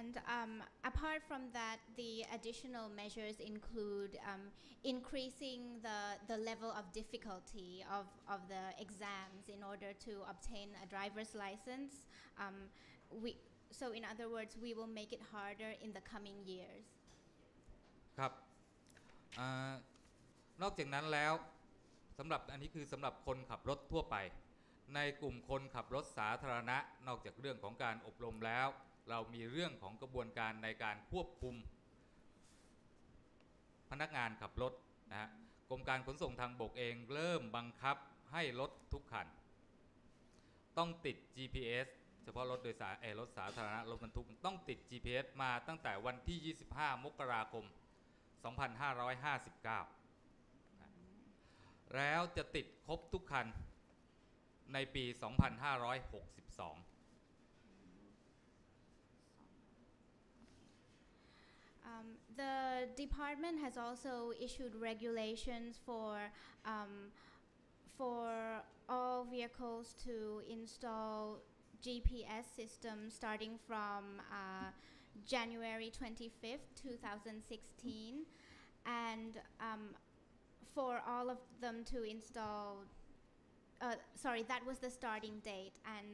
And apart from that, the additional measures include increasing the level of difficulty of the exams in order to obtain a driver's license. So in other words, we will make it harder in the coming years. ครับนอกจากนั้นแล้วสำหรับอันนี้คือสำหรับคนขับรถทั่วไปในกลุ่มคนขับรถสาธารณะนอกจากเรื่องของการอบรมแล้วเรามีเรื่องของกระบวนการในการควบคุมพนักงานขับรถนะฮะกรมการขนส่งทางบกเองเริ่มบังคับให้รถทุกคันต้องติด GPS เฉพาะรถโดยสารรถสาธารณะรถบรรทุกต้องติด GPS มาตั้งแต่วันที่25 มกราคม 2559 แล้วจะติดครบทุกคันในปี 2562The department has also issued regulations for all vehicles to install GPS systems starting from January 25th, 2016, and for all of them to install. That was the starting date, and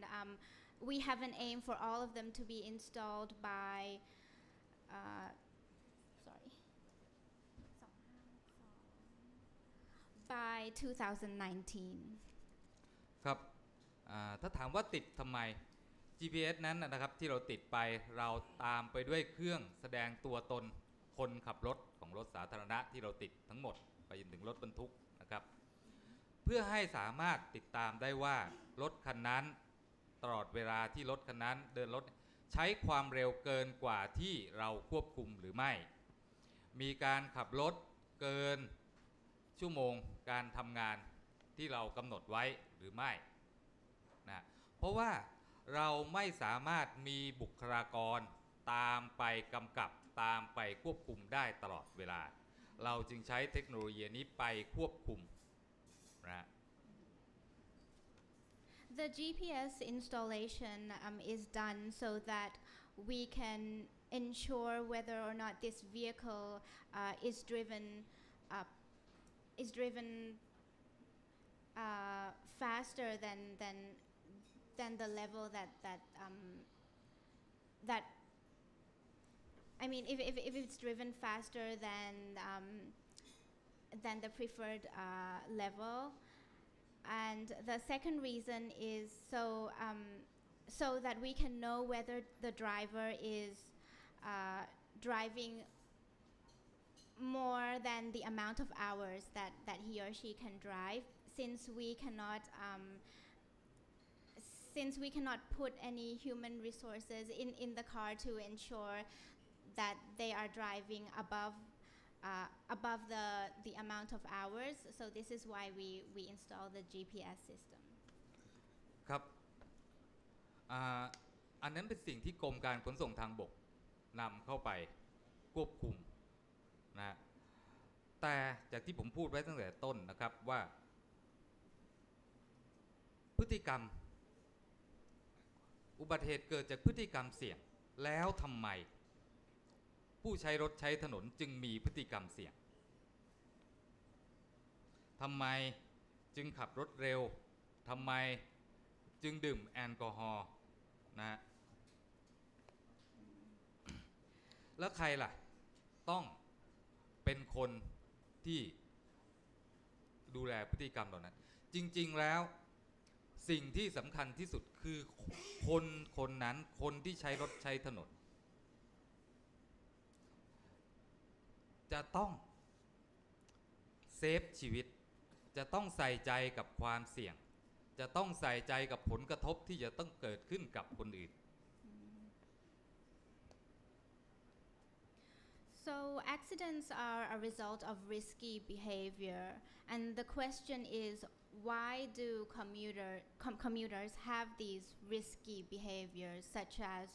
we have an aim for all of them to be installed by by 2019. ครับถ้าถามว่าติดทำไม GPS นั้นนะครับที่เราติดไปเราตามไปด้วยเครื่องแสดงตัวตนคนขับรถของรถสาธารณะที่เราติดทั้งหมดไปจนถึงรถบรรทุกนะครับเพื่อให้สามารถติดตามได้ว่ารถคันนั้นตลอดเวลาที่รถคันนั้นเดินรถใช้ความเร็วเกินกว่าที่เราควบคุมหรือไม่มีการขับรถเกินชั่วโมงการทำงานที่เรากำหนดไว้หรือไม่นะเพราะว่าเราไม่สามารถมีบุคลากรตามไปกำกับตามไปควบคุมได้ตลอดเวลาเราจึงใช้เทคโนโลยีนี้ไปควบคุมนะ The GPS installation is done so that we can ensure whether or not this vehicle is driven faster than the level that I mean if it's driven faster than the preferred level. And the second reason is so that we can know whether the driver is driving more than the amount of hours that he or she can drive, since we cannot put any human resources in the car to ensure that they are driving above the amount of hours. So this is why we install the GPS system. ครับอันนั้นเป็นสิ่งที่กรมการขนส่งทางบกนำเข้าไปควบคุมนะแต่จากที่ผมพูดไว้ตั้งแต่ต้นนะครับว่าพฤติกรรมอุบัติเหตุเกิดจากพฤติกรรมเสี่ยงแล้วทำไมผู้ใช้รถใช้ถนนจึงมีพฤติกรรมเสี่ยงทำไมจึงขับรถเร็วทำไมจึงดื่มแอลกอฮอล์นะแล้วใครล่ะต้องเป็นคนที่ดูแลพฤติกรรมเหล่านั้นจริงๆแล้วสิ่งที่สำคัญที่สุดคือคนนั้นคนที่ใช้รถใช้ถนนจะต้องเซฟชีวิตจะต้องใส่ใจกับความเสี่ยงจะต้องใส่ใจกับผลกระทบที่จะต้องเกิดขึ้นกับคนอื่น So accidents are a result of risky behavior, and the question is, why do commuters have these risky behaviors, such as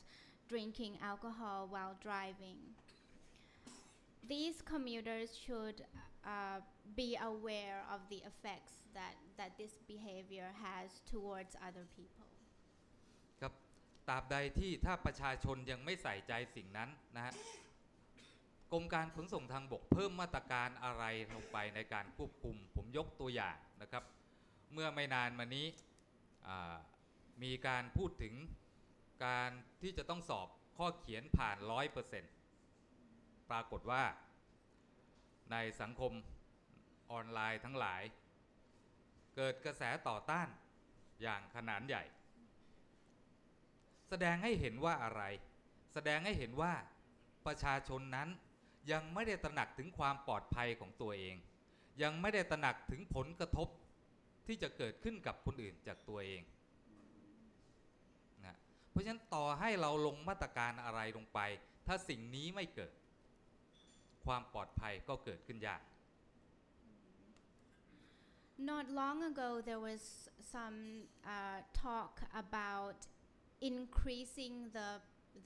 drinking alcohol while driving? These commuters should be aware of the effects that this behavior has towards other people. ครับตราบใดที่ถ้าประชาชนยังไม่ใส่ใจสิ่งนั้นนะฮะกรมการขนส่งทางบกเพิ่มมาตรการอะไรลงไปในการควบคุมผมยกตัวอย่างนะครับเมื่อไม่นานมานี้มีการพูดถึงการที่จะต้องสอบข้อเขียนผ่าน 100%ปรากฏว่าในสังคมออนไลน์ทั้งหลายเกิดกระแสต่อต้านอย่างขนาดใหญ่แสดงให้เห็นว่าอะไรแสดงให้เห็นว่าประชาชนนั้นยังไม่ได้ตระหนักถึงความปลอดภัยของตัวเองยังไม่ได้ตระหนักถึงผลกระทบที่จะเกิดขึ้นกับคนอื่นจากตัวเองนะเพราะฉะนั้นต่อให้เราลงมาตรการอะไรลงไปถ้าสิ่งนี้ไม่เกิดความปลอดภัยก็เกิดขึ้นยาก Not long ago there was some talk about increasing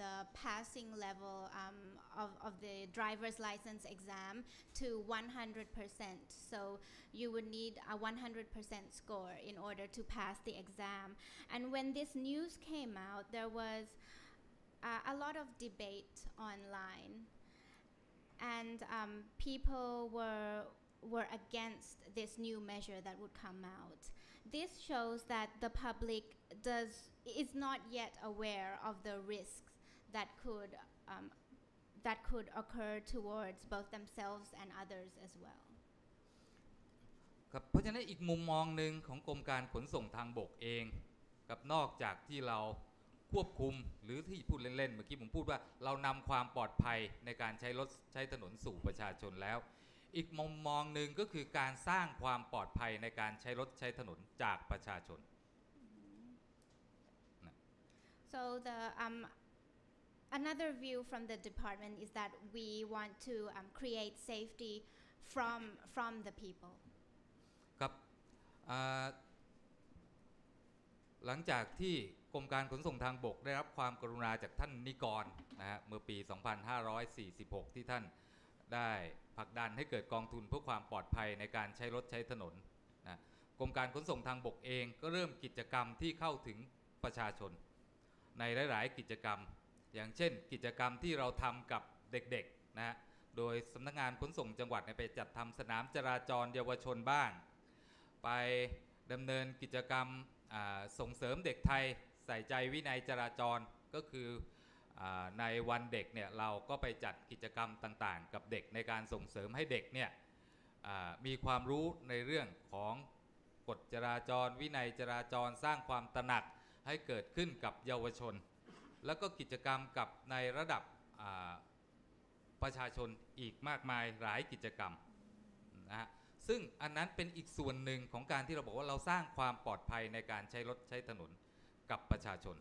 the passing level of the driver's license exam to 100%. So you would need a 100% score in order to pass the exam. And when this news came out, there was a lot of debate online, and people were against this new measure that would come out. This shows that the public is not yet aware of the risks that could occur towards both themselves and others as well. ครับเพราะฉะนั้นอีกมุมมองหนึ่งของกรมการขนส่งทางบกเองกับนอกจากที่เราควบคุมหรือที่พูดเล่นๆเมื่อกี้ผมพูดว่าเรานำความปลอดภัยในการใช้รถใช้ถนนสู่ประชาชนแล้วอีกมุมมองหนึ่งก็คือการสร้างความปลอดภัยในการใช้รถใช้ถนนจากประชาชน So the another view from the department is that we want to create safety from the people. ครับหลังจากที่กรมการขนส่งทางบกได้รับความกรุณาจากท่านนิกรนะฮะเมื่อปี 2546 ที่ท่านได้ผลักดันให้เกิดกองทุนเพื่อความปลอดภัยในการใช้รถใช้ถนนนะกรมการขนส่งทางบกเองก็เริ่มกิจกรรมที่เข้าถึงประชาชนในหลายๆกิจกรรมอย่างเช่นกิจกรรมที่เราทำกับเด็กๆนะฮะโดยสำนักงานขนส่งจังหวัดไปจัดทำสนามจราจรเยาวชนบ้างไปดำเนินกิจกรรมส่งเสริมเด็กไทยใส่ใจวินัยจราจรก็คือในวันเด็กเนี่ยเราก็ไปจัดกิจกรรมต่างๆกับเด็กในการส่งเสริมให้เด็กเนี่ยมีความรู้ในเรื่องของกฎจราจรวินัยจราจรสร้างความตระหนักให้เกิดขึ้นกับเยาวชนแล้วก็กิจกรรมกับในระดับประชาชนอีกมากมายหลายกิจกรรมนะฮะซึ่งอันนั้นเป็นอีกส่วนหนึ่งของการที่เราบอกว่าเราสร้างความปลอดภัยในการใช้รถใช้ถนนกับประชาชน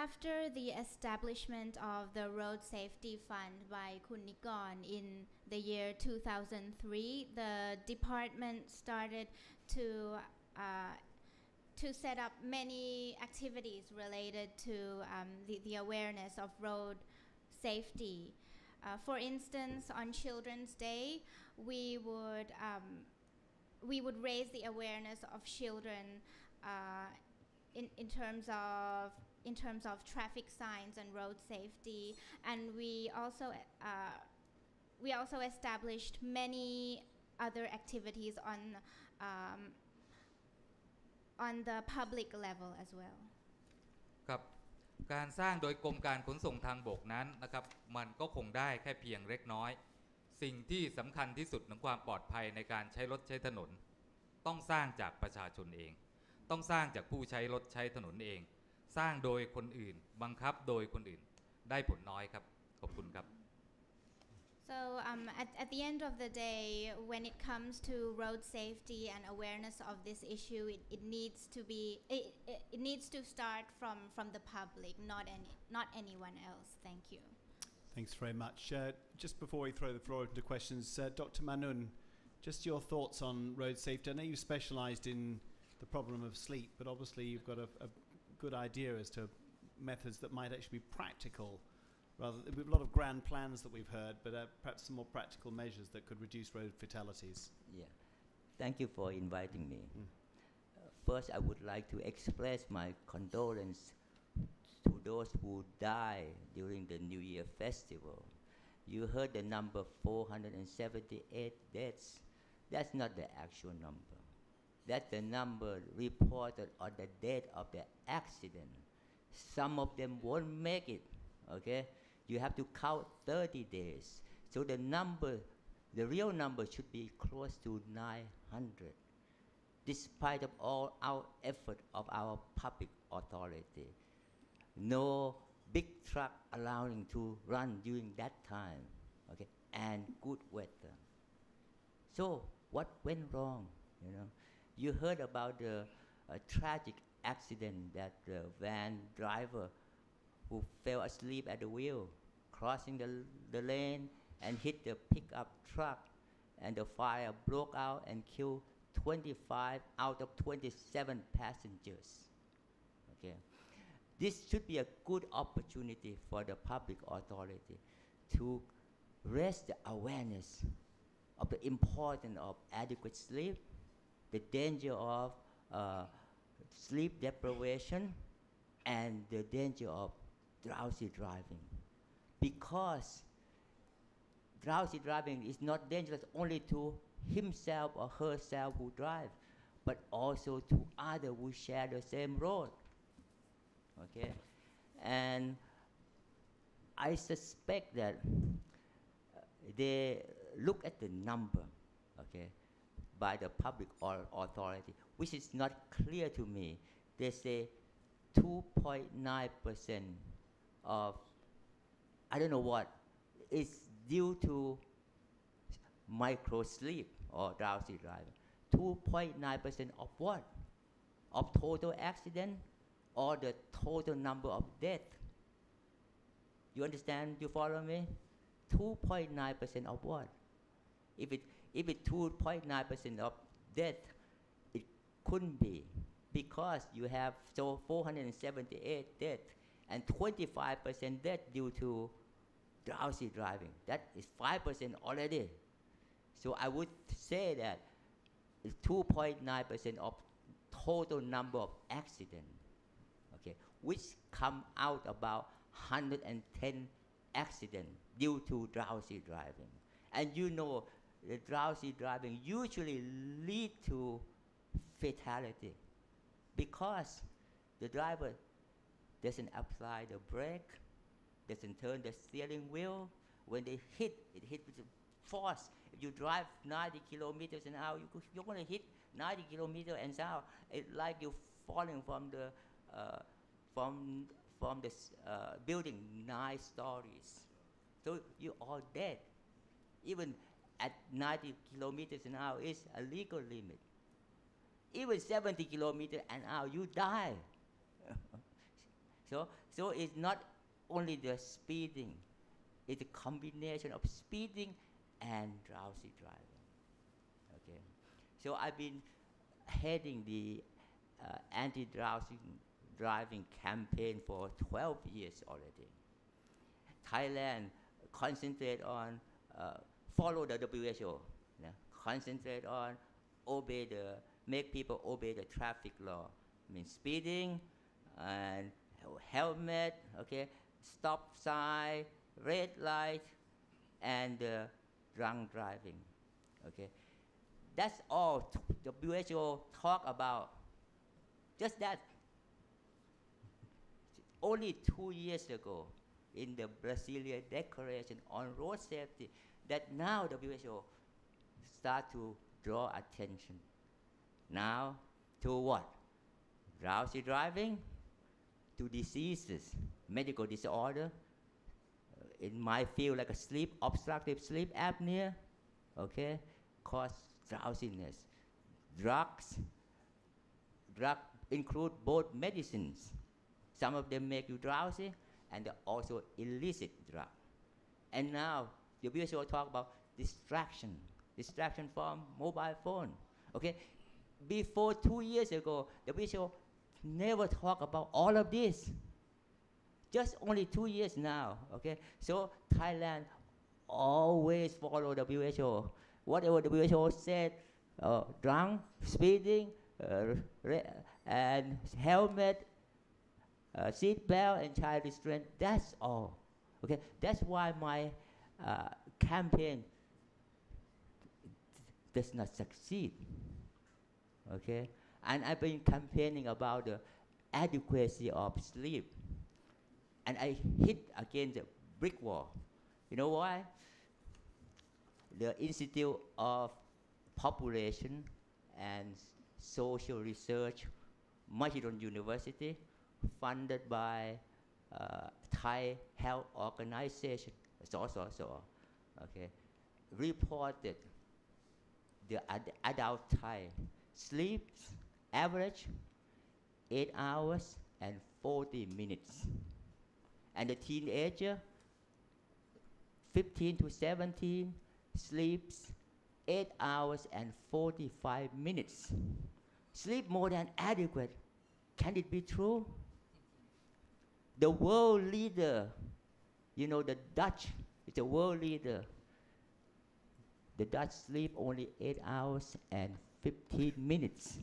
After the establishment of the Road Safety Fund by Kun Nikorn in the year 2003, the department started to set up many activities related to the awareness of road safety. For instance, on Children's Day, we would raise the awareness of children in terms of traffic signs and road safety, and we also established many other activities on the public level as well. ครับการสร้างโดยกรมการขนส่งทางบกนั้นนะครับมันก็คงได้แค่เพียงเล็กน้อยสิ่งที่สำคัญที่สุดของความปลอดภัยในการใช้รถใช้ถนนต้องสร้างจากประชาชนเองต้องสร้างจากผู้ใช้รถใช้ถนนเองสร้างโดยคนอื่นบังคับโดยคนอื่นได้ผลน้อยครับขอบคุณครับ So at the end of the day, when it comes to road safety and awareness of this issue, it needs to start from the public, not anyone else. Thank you. Thanks very much. Just before we throw the floor open to questions, Dr. Manoon, just your thoughts on road safety. I know you specialised in the problem of sleep, but obviously you've got a good idea as to methods that might actually be practical. Rather, we have a lot of grand plans that we've heard, but perhaps some more practical measures that could reduce road fatalities. Yeah, thank you for inviting me. First, I would like to express my condolence to those who died during the New Year festival. You heard the number 478 deaths. That's not the actual number. That's the number reported on the date of the accident. Some of them won't make it, okay? You have to count 30 days. So the real number should be close to 900. Despite of all our effort of our public authority, no big truck allowing to run during that time, okay, and good weather. So what went wrong, you know? You heard about the tragic accident that the van driver who fell asleep at the wheel, crossing the lane and hit the pickup truck, and the fire broke out and killed 25 out of 27 passengers. Okay, this should be a good opportunity for the public authority to raise the awareness of the importance of adequate sleep, the danger of sleep deprivation, and the danger of drowsy driving. Because drowsy driving is not dangerous only to himself or herself who drive, but also to others who share the same road. Okay, and I suspect that they look at the number, okay, by the public authority, which is not clear to me. They say 2.9% of, I don't know what, is due to micro sleep or drowsy driving. 2.9% of what? Of total accident or the total number of deaths? You understand? You follow me? 2.9% of what? If it 2.9% of death, it couldn't be, because you have 478 deaths and 25% death due to drowsy driving. That is 5% already. So I would say that 2.9% of total number of accidents, okay, which come out about 110 accidents due to drowsy driving. And you know, the drowsy driving usually lead to fatality because the driver doesn't apply the brake, doesn't turn the steering wheel. When they hit, it hit with force. If you drive 90 kilometers an hour, you're going to hit 90 kilometers an hour. It's like you're falling from the building 9 stories. So you're all dead. Even at 90 kilometers an hour is a legal limit. Even 70 kilometers an hour, you die. So it's not only the speeding, it's a combination of speeding and drowsy driving. Okay, so I've been heading the anti-drowsy driving campaign for 12 years already. Thailand concentrate on follow the WHO, concentrate on make people obey the traffic law. I mean speeding and helmet, okay, stop sign, red light, and drunk driving. Okay, that's all the WHO talk about. Just that. Only 2 years ago, in the Brazilian Declaration on Road Safety, that now the WHO start to draw attention. Now to what? Drowsy driving, to diseases, medical disorder. In my field, like a obstructive sleep apnea, okay, cause drowsiness. Drugs include both medicines. Some of them make you drowsy, and also illicit drug. And now the WHO talk about distraction from mobile phone. Okay, before 2 years ago, the WHO never talk about all of this. Just only 2 years now. Okay, so Thailand always follow the WHO. Whatever the WHO said, drunk, speeding, and helmet, seat belt, and child restraint. That's all. Okay, that's why my campaign does not succeed. Okay, and I've been campaigning about the adequacy of sleep, and I hit against the brick wall. You know why? The Institute of Population and Social Research, Manoon University, funded by Thai Health Organization, okay, reported the adult Thai sleeps average 8 hours and 40 minutes. And the teenager, 15 to 17, sleeps 8 hours and 45 minutes. Sleep more than adequate. Can it be true? The world leader, you know, the Dutch is a world leader. The Dutch sleep only 8 hours and 15 minutes.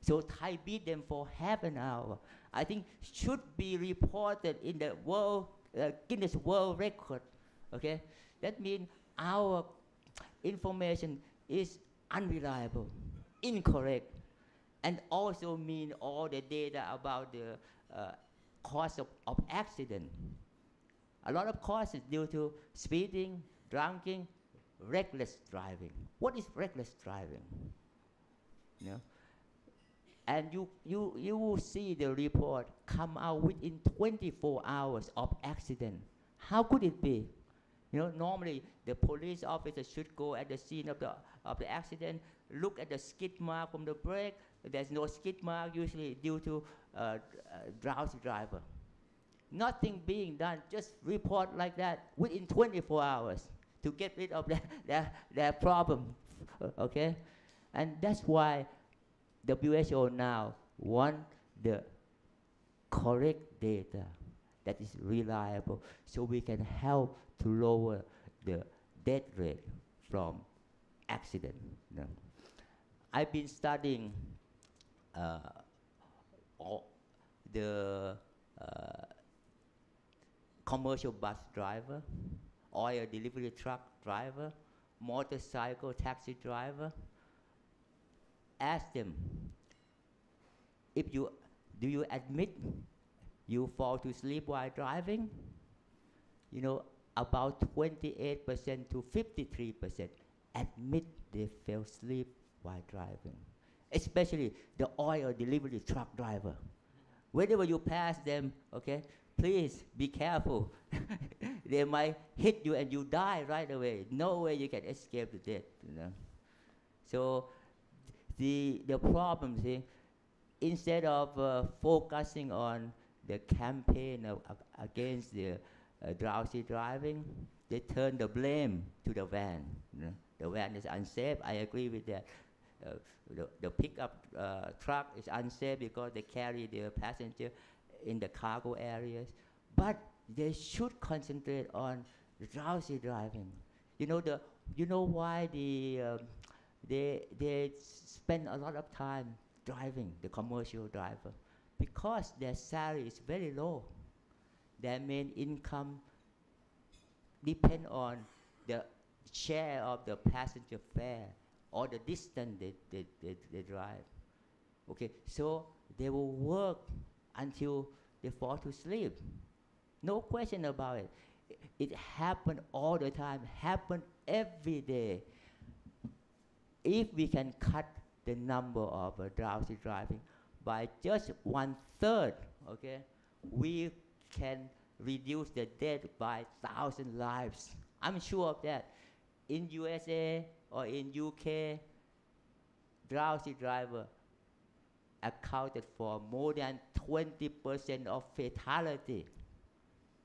So Thai beat them for half an hour. I think should be reported in the world Guinness World Record. Okay, that means our information is unreliable, incorrect, and also mean all the data about the cause of accident. A lot of causes due to speeding, drinking, reckless driving. What is reckless driving? You know? And you will see the report come out within 24 hours of accident. How could it be? You know, normally the police officer should go at the scene of the accident, look at the skid mark from the brake. There's no skid mark, usually due to drowsy driver. Nothing being done, just report like that within 24 hours to get rid of that problem, okay? And that's why WHO now want the correct data that is reliable so we can help to lower the death rate from accident. You know. I've been studying the commercial bus driver, oil delivery truck driver, motorcycle taxi driver. Ask them, do you admit you fall to sleep while driving? You know, about 28% to 53% admit they fell asleep while driving, especially the oil delivery truck driver. Whenever you pass them, okay, please be careful. They might hit you and you die right away. No way you can escape the death, you know. So the problem, see, instead of focusing on the campaign against the drowsy driving, they turn the blame to the van. You know? The van is unsafe. I agree with that. The pickup truck is unsafe because they carry the passenger in the cargo areas. But they should concentrate on the drowsy driving. You know why they spend a lot of time driving, the commercial driver? Because their salary is very low. Their main income depend on the share of the passenger fare or the distance they drive. Okay, so they will work until they fall to sleep. No question about it. It happens all the time, happens every day. If we can cut the number of drowsy driving by just 1/3, okay, we can reduce the death by 1,000 lives. I'm sure of that. In USA or in UK, drowsy driver accounted for more than 20% of fatality.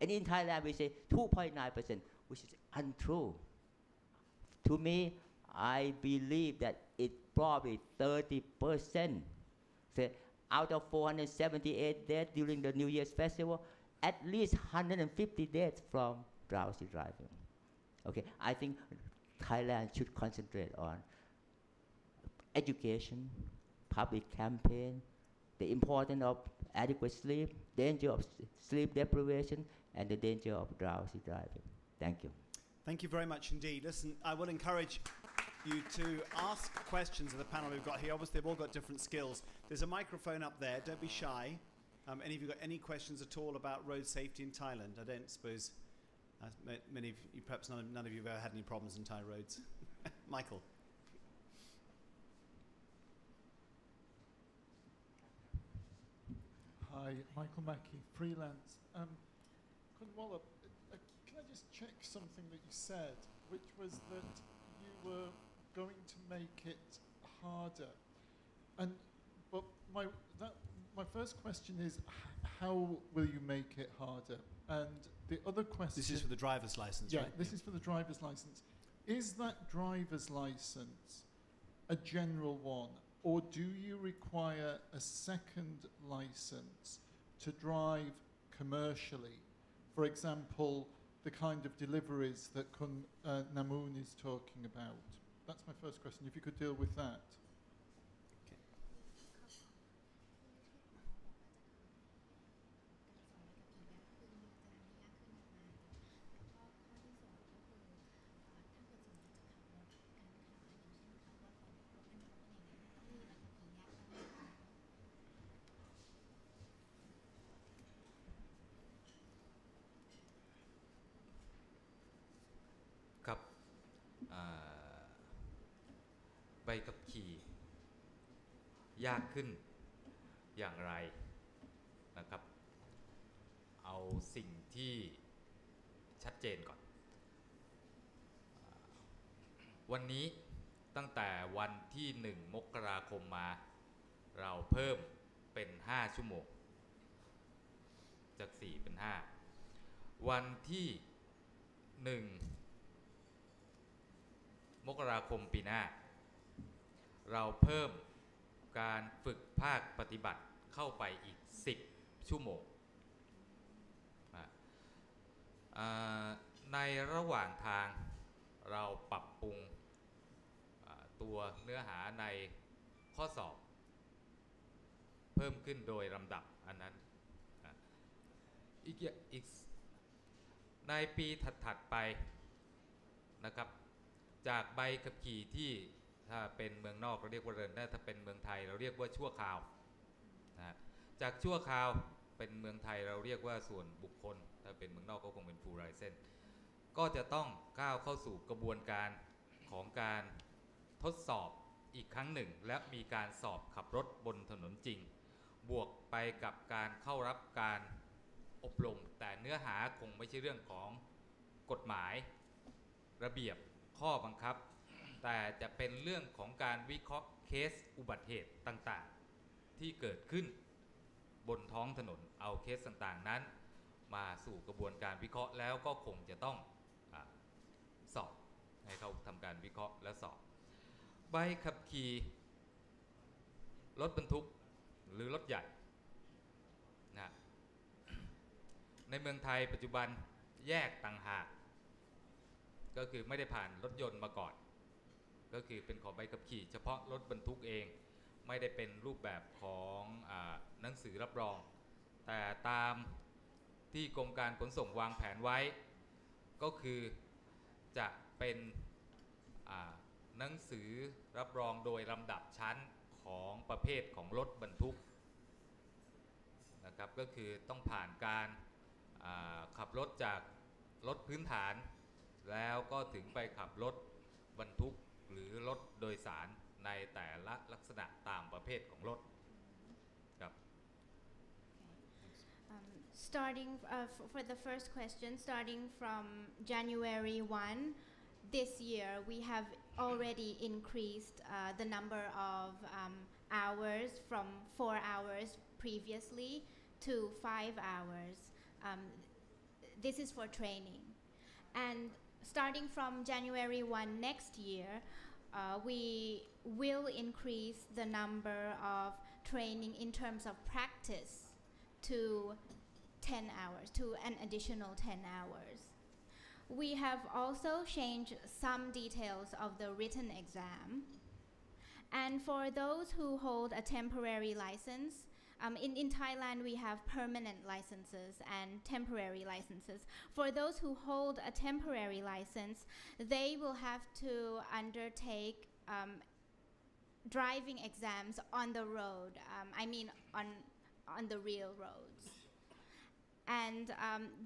And in Thailand, we say 2.9%, which is untrue. To me, I believe that it's probably 30%. So out of 478 deaths during the New Year's festival, at least 150 deaths from drowsy driving. Okay, I think Thailand should concentrate on education, public campaign, the importance of adequate sleep, danger of sleep deprivation, and the danger of drowsy driving. Thank you. Thank you very much indeed. Listen, I will encourage you to ask questions of the panel we've got here. Obviously, they've all got different skills. There's a microphone up there. Don't be shy. Any of you got any questions at all about road safety in Thailand? I don't suppose many of you, perhaps none of you have ever had any problems in Thai roads. Michael. Hi, Michael Mackey, freelance. Wallop, can I just check something that you said, which was that you were going to make it harder, but my first question is, how will you make it harder? And the other question... This is for the driver's license, yeah, right? This is for the driver's license. Is that driver's license a general one, or do you require a second license to drive commercially? For example, the kind of deliveries that Manoon is talking about. That's my first question, if you could deal with that. ขับขี่ยากขึ้นอย่างไรนะครับเอาสิ่งที่ชัดเจนก่อนวันนี้ตั้งแต่วันที่1 มกราคมมาเราเพิ่มเป็น5 ชั่วโมงจาก4เป็น5วันที่1 มกราคมปีหน้าเราเพิ่มการฝึกภาคปฏิบัติเข้าไปอีก10 ชั่วโมงในระหว่างทางเราปรับปรุงตัวเนื้อหาในข้อสอบเพิ่มขึ้นโดยลำดับอันนั้นอีกในปีถัดๆไปนะครับจากใบขับขี่ที่ถ้าเป็นเมืองนอกเราเรียกว่าเรินถ้าเป็นเมืองไทยเราเรียกว่าชั่วคราวนะจากชั่วคราวเป็นเมืองไทยเราเรียกว่าส่วนบุคคลถ้าเป็นเมืองนอกก็คงเป็น full license ก็จะต้องก้าวเข้าสู่กระบวนการของการทดสอบอีกครั้งหนึ่งและมีการสอบขับรถบนถนนจริงบวกไปกับการเข้ารับการอบรมแต่เนื้อหาคงไม่ใช่เรื่องของกฎหมายระเบียบข้อบังคับแต่จะเป็นเรื่องของการวิเคราะห์เคสอุบัติเหตุต่างๆที่เกิดขึ้นบนท้องถนนเอาเคสต่างๆนั้นมาสู่กระบวนการวิเคราะห์แล้วก็คงจะต้องสอบให้เขาทำการวิเคราะห์และสอบใบขับขี่รถบรรทุกหรือรถใหญ่นะในเมืองไทยปัจจุบันแยกต่างหากก็คือไม่ได้ผ่านรถยนต์มาก่อนก็คือเป็นของใบขับขี่เฉพาะรถบรรทุกเองไม่ได้เป็นรูปแบบของหนังสือรับรองแต่ตามที่กรมการขนส่งวางแผนไว้ก็คือจะเป็นหนังสือรับรองโดยลำดับชั้นของประเภทของรถบรรทุกนะครับก็คือต้องผ่านการขับรถจากรถพื้นฐานแล้วก็ถึงไปขับรถบรรทุกหรือรถโดยสารในแต่ละลักษณะตามประเภทของรถครับ Starting for the first question, starting from January 1 this year, we have already increased the number of hours from 4 hours previously to 5 hours. This is for training. And starting from January 1 next year, we will increase the number of training in terms of practice to 10 hours, to an additional 10 hours. We have also changed some details of the written exam. And for those who hold a temporary license, in Thailand we have permanent licenses and temporary licenses. For those who hold a temporary license, they will have to undertake driving exams on the road, on the real roads. And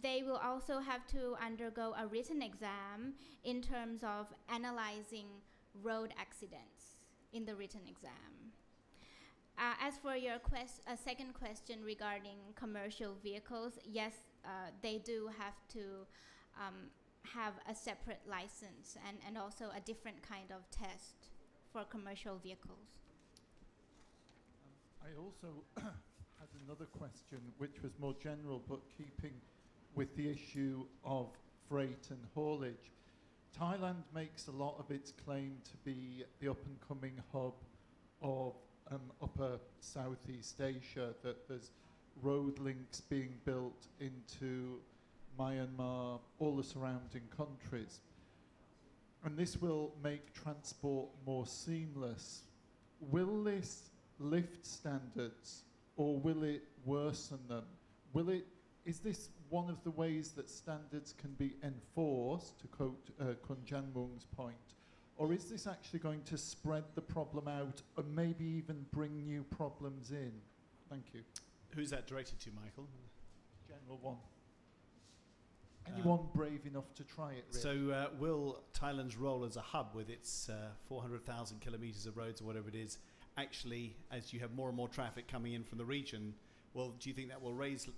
they will also have to undergo a written exam in terms of analyzing road accidents in the written exam. As for your second question regarding commercial vehicles, yes, they do have to have a separate license and also a different kind of test for commercial vehicles. I also had another question which was more general but keeping with the issue of freight and haulage. Thailand makes a lot of its claim to be the up-and-coming hub of upper Southeast Asia, that there's road links being built into Myanmar, all the surrounding countries. And this will make transport more seamless. Will this lift standards or will it worsen them? Is this one of the ways that standards can be enforced, to quote Nikorn Jamtong's point, or is this actually going to spread the problem out and maybe even bring new problems in? Thank you. Who's that directed to, Michael? General one. anyone brave enough to try it, really. So will Thailand's role as a hub with its 400,000 kilometers of roads or whatever it is, actually, as you have more and more traffic coming in from the region, well, do you think that will raise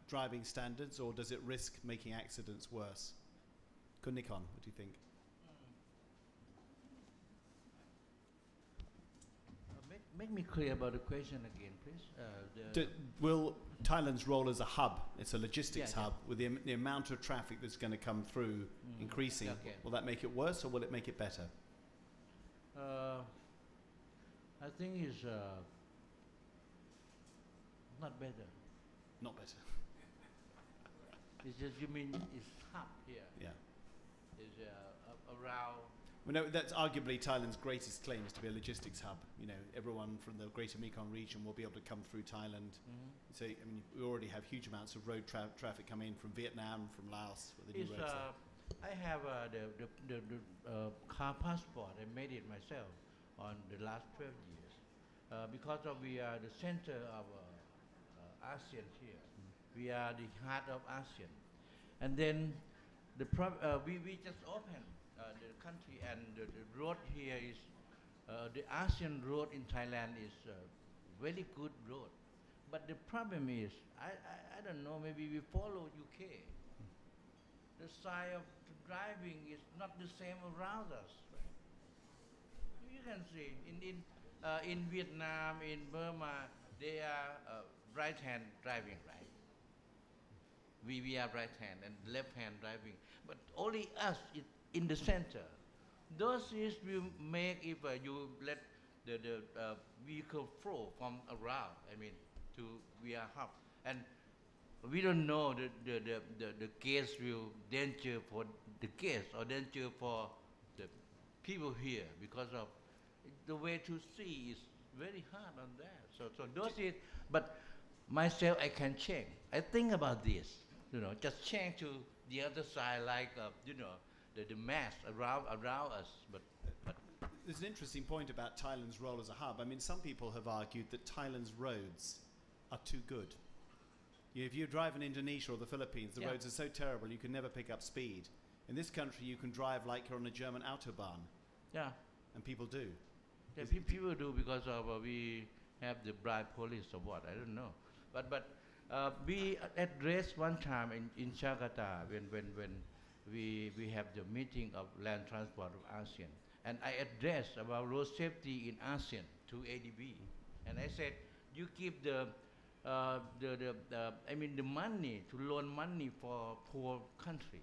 driving standards, or does it risk making accidents worse? Kun Nikorn, what do you think? Make me clear about the question again, please. Will Thailand's role as a hub, it's a logistics Yeah, hub, with the amount of traffic that's going to come through increasing, Okay. will that make it worse or will it make it better? I think it's not better. Not better. It's just, you mean it's hub here. Yeah. It's around. Well, no, that's arguably Thailand's greatest claim, is to be a logistics hub. You know, everyone from the Greater Mekong region will be able to come through Thailand. So, I mean, we already have huge amounts of road traffic coming in from Vietnam, from Laos, with the new roads. I have the car passport. I made it myself on the last 12 years. Because we are the center of ASEAN here. We are the heart of ASEAN. And then we just opened the country, and the road here is, the ASEAN road in Thailand is a very good road. But the problem is, I don't know, maybe we follow UK. The style of driving is not the same around us. Right? You can see in Vietnam, in Burma, they are right-hand driving, right? We are right-hand and left-hand driving, but only us in the center. Those is will make if you let the vehicle flow from around. I mean, to via hub, and we don't know the case will danger for the guests or danger for the people here, because of the way to see is very hard on that. So those is, but myself I can change. I think about this, just change to the other side, like the mass around us. But there's an interesting point about Thailand's role as a hub. I mean, some people have argued that Thailand's roads are too good. If you drive in Indonesia or the Philippines, the roads are so terrible you can never pick up speed. In this country, you can drive like you're on a German autobahn. Yeah. And people do. Yeah, people do, because of we have the bribe police or what, I don't know. But we addressed one time in Jakarta when we have the meeting of land transport of ASEAN. And I addressed about road safety in ASEAN to ADB. And I said, you keep the money, to loan money for poor country,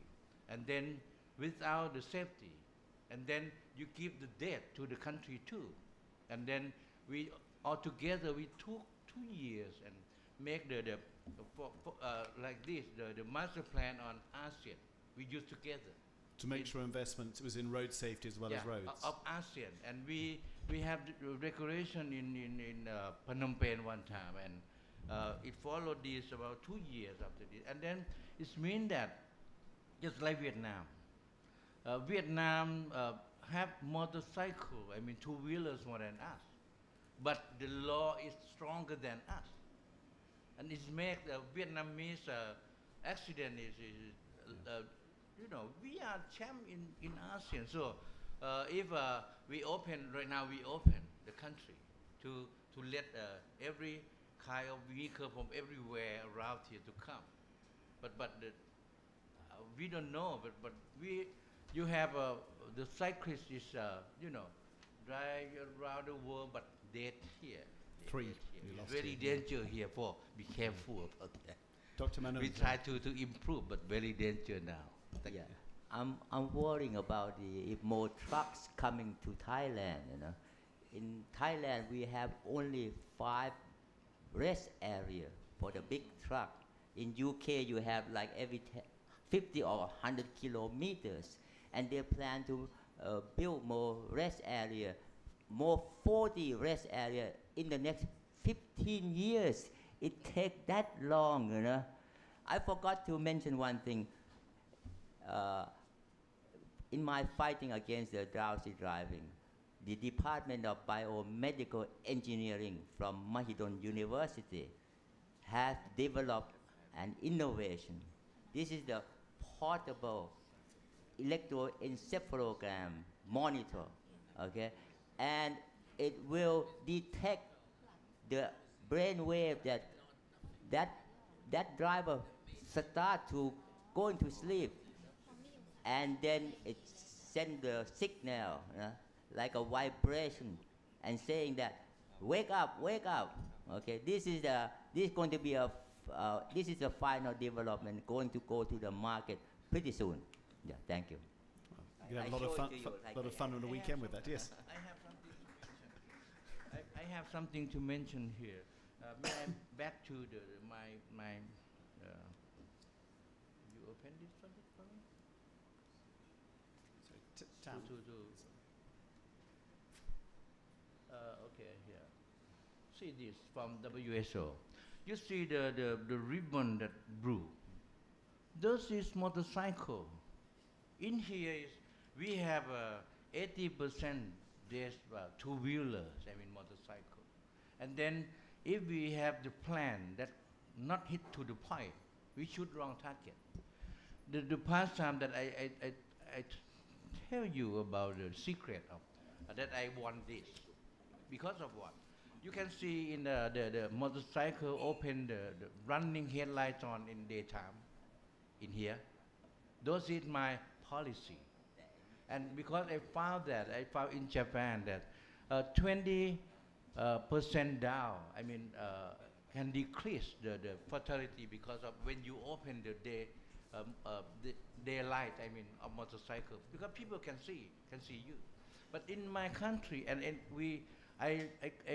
and then without the safety, and then you give the debt to the country too, and then we altogether we took 2 years and make like this the master plan on ASEAN. We use together to make sure investment was in road safety as well as roads of ASEAN, and we have the declaration in Phnom Penh one time, and it followed this about 2 years after this, and then it means that just like Vietnam, Vietnam have motorcycle, two-wheelers more than us, but the law is stronger than us, and it makes Vietnamese accident we are champ in ASEAN. So if we open right now, we open the country to let every kind of vehicle from everywhere around here to come, but we don't know. But you have the cyclists is drive around the world, but dead here. It's very dangerous here. Be careful about that. Dr. Manoon, we try to improve, but very dangerous now. Yeah, I'm worrying about if more trucks coming to Thailand. In Thailand we have only 5 rest area for the big truck. In UK you have like every 50 or 100 kilometers, and they plan to build more rest area, more 40 rest area in the next 15 years. It takes that long, I forgot to mention one thing. In my fighting against the drowsy driving, the Department of Biomedical Engineering from Mahidol University has developed an innovation. This is the portable electroencephalogram monitor, okay, and it will detect the brain wave that driver start to go into sleep, and then it send the signal, like a vibration, and saying that wake up, wake up. Okay, this is going to be this is the final development going to go to the market pretty soon. Yeah, thank you. You have a lot of fun on the weekend with that, yes. I have something to mention here. May I back to my you open this for me? Tam. Okay, here. See this from WHO. You see the ribbon that blue. This is motorcycle. In here we have 80% there's two-wheelers, I mean motorcycle. And then if we have the plan that not hit to the point, we shoot wrong target. The past time that I tell you about the secret of that I want this. Because of what? You can see in the motorcycle open the running headlights on in daytime in here. Those is my policy. And because I found in Japan that 20% down, I mean, can decrease the fatality because of when you open the daylight, I mean, of motorcycle, because people can see you. But in my country, I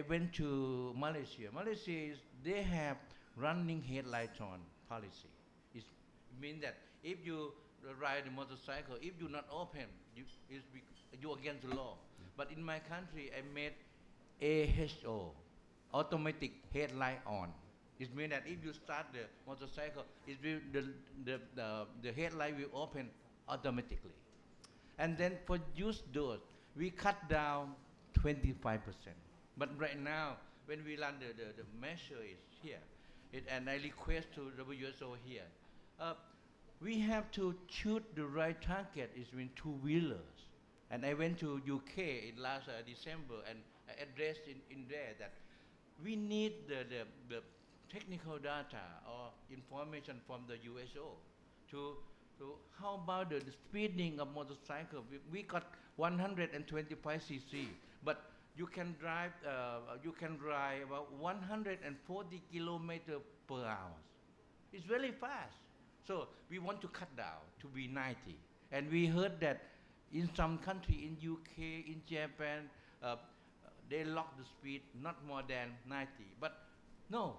went to Malaysia. Malaysia they have running headlights on policy. It means that if you ride a motorcycle, if you not open, you against the law. Yeah. But in my country, I made AHO, automatic headlight on. It means that if you start the motorcycle, the headlight will open automatically. And then for use those, we cut down 25%. But right now, when we run the measure is here, and I request to WHO here, we have to shoot the right target is in two-wheelers. And I went to UK in last December, and I addressed in there that we need the technical data or information from the USO to how about the speeding of motorcycle. We got 125 cc, but you can drive about 140 kilometers per hour. It's very fast. So we want to cut down to be 90. And we heard that in some country, in UK, in Japan, they lock the speed not more than 90. But no,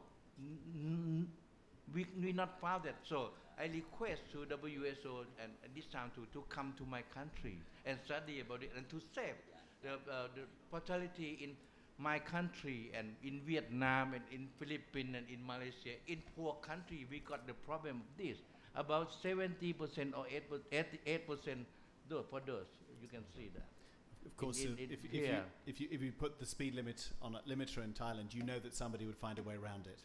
we not found that. So I request to WHO and this time to come to my country and study about it and to save the fatality in my country and in Vietnam and in Philippines and in Malaysia. In poor country, we got the problem of this. About 70% or 88% for those. You can see that. Of course, if you put the speed limit on a limiter in Thailand, you know that somebody would find a way around it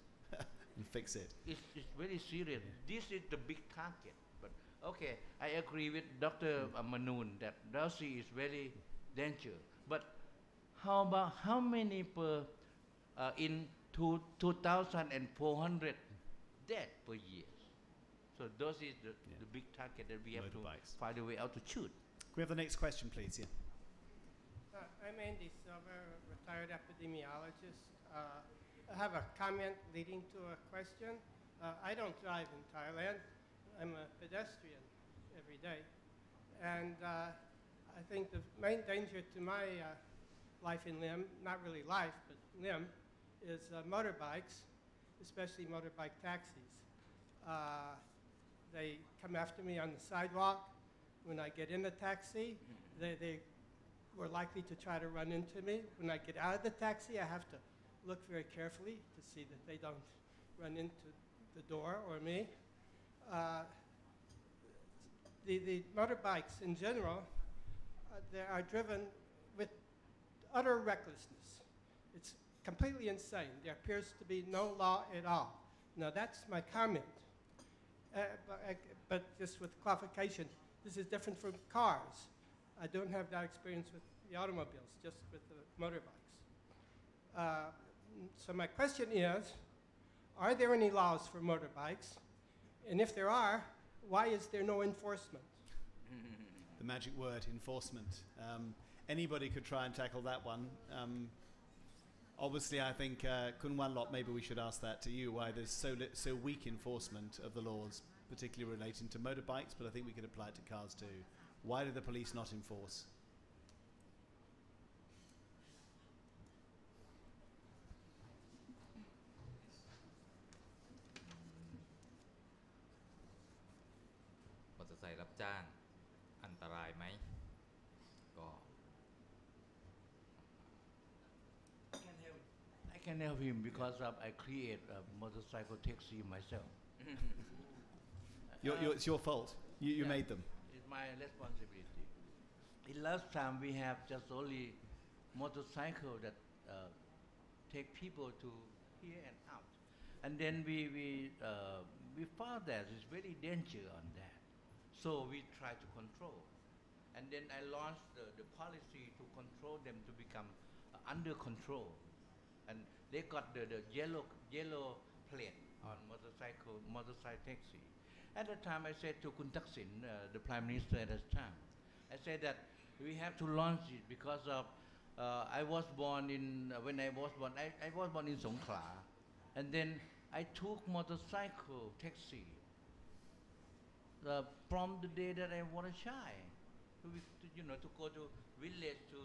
and fix it. It's very serious. This is the big target. But okay, I agree with Dr. Manoon that drowsy is very dangerous. But how about how many per in 2,400 dead per year? So those is the big target that we have to find a way out to shoot. Can we have the next question, please? Yeah. I'm Andy Silver, retired epidemiologist. I have a comment leading to a question. I don't drive in Thailand. I'm a pedestrian every day. And I think the main danger to my life and limb, not really life, but limb, is motorbikes, especially motorbike taxis. They come after me on the sidewalk. When I get in the taxi, they were likely to try to run into me. When I get out of the taxi, I have to look very carefully to see that they don't run into the door or me. The motorbikes in general, they are driven with utter recklessness. It's completely insane. There appears to be no law at all. Now that's my comment. But just with clarification, this is different from cars. I don't have that experience with the automobiles, just with the motorbikes. So my question is, are there any laws for motorbikes? And if there are, why is there no enforcement? The magic word, enforcement. Anybody could try and tackle that one. Obviously, I think, Kun Wallop, maybe we should ask that to you, why there's so weak enforcement of the laws, particularly relating to motorbikes, but I think we could apply it to cars too. Why do the police not enforce? Motorcycle รับจ้างอันตรายไหมก็ I can help him because I create a motorcycle taxi myself. It's your fault. You Yeah. made them. It's my responsibility. In last time we have just only motorcycle that take people to here and out, and then we found that it's very danger on that, so we try to control, and then I launched the policy to control them to become under control, and they got the yellow plate on motorcycle taxi. At the time, I said to Kun Thaksin, the Prime Minister at that time, I said that we have to launch it because of I was born in when I was born in Songkhla, and then I took motorcycle taxi from the day that I was a child, to go to village to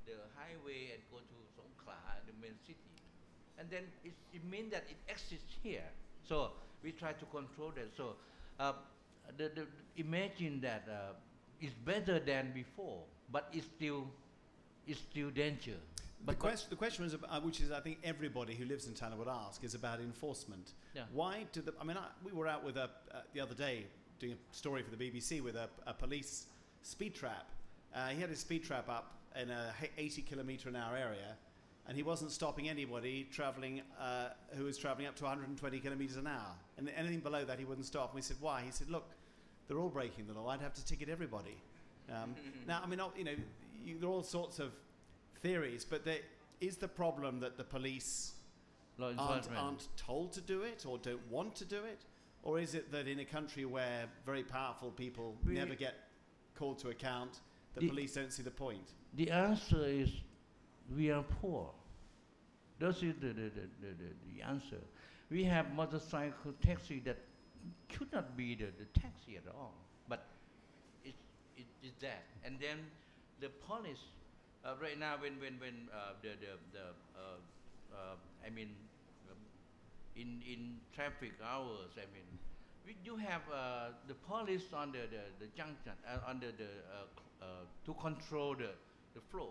the highway and go to Songkhla, the main city, and then it means that it exists here. So we try to control that. So imagine that it's better than before, but it's still danger. But The question is, which is I think everybody who lives in Thailand would ask, is about enforcement. Yeah. Why do we were out with the other day doing a story for the BBC with a police speed trap. He had his speed trap up in a 80-kilometre-an-hour area, and he wasn't stopping anybody travelling who was travelling up to 120 kilometres an hour. And anything below that, he wouldn't stop. And we said, why? He said, look, they're all breaking the law. I'd have to ticket everybody. Now, there are all sorts of theories, but is the problem that the police law enforcement aren't told to do it or don't want to do it? Or is it that in a country where very powerful people never get called to account, the police don't see the point? The answer is we are poor. That is the answer. We have motorcycle taxi that should not be the taxi at all, but it's that. And then the police right now when in traffic hours, we do have the police on the junction to control the flow,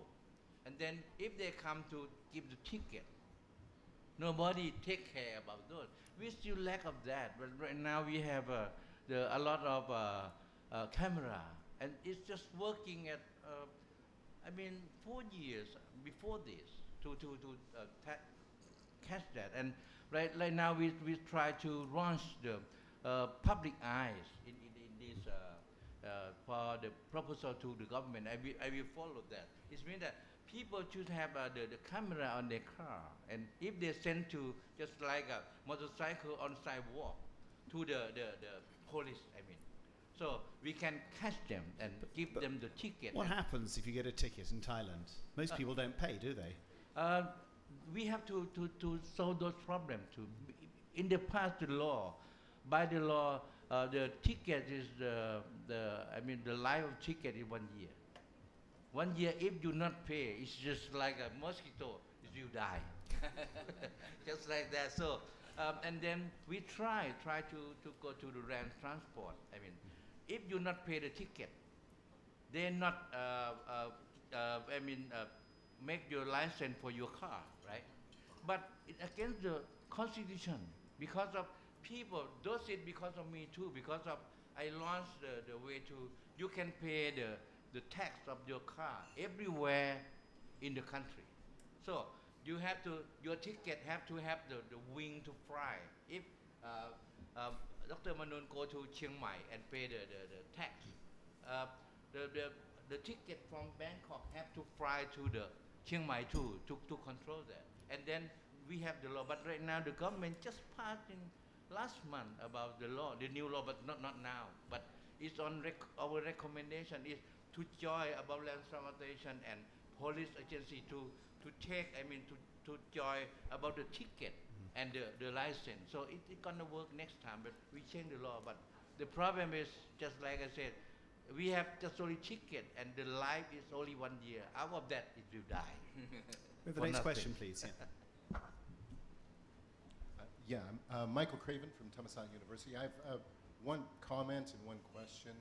and then if they come to give the ticket, nobody take care about those. We still lack of that, but right now we have a lot of camera, and it's just working at 4 years before this to catch that. And right now we try to launch the public eyes in this for the proposal to the government. I will follow that. It means that people should have the camera on their car, and if they send to just like a motorcycle on sidewalk to the police, so we can catch them and give them the ticket. What happens if you get a ticket in Thailand? Most people don't pay, do they? We have to solve those problems too. In the past, by the law, the ticket is the life of ticket is 1 year. 1 year, if you not pay, it's just like a mosquito, you die. Just like that. So, and then we try to go to the land transport. If you not pay the ticket, they not make your license for your car, right? But it's against the constitution because of people. Does it because of me too? Because of I launched the way to you can pay the tax of your car everywhere in the country. So you have to your ticket have to have the wing to fly. If Dr. Manoon go to Chiang Mai and pay the tax. The ticket from Bangkok have to fly to the Chiang Mai too to control that. And then we have the law, but right now the government just passed in last month about the law, the new law, but not now. But it's on our recommendation is to join about land transportation and police agency to take, to join about the ticket and the license. So it's gonna work next time, but we change the law. But the problem is, just like I said, we have just only ticket and the life is only 1 year. Out of that, it will die. With the next question, please. Yeah. I'm Michael Craven from Thammasat University. I have one comment and one question.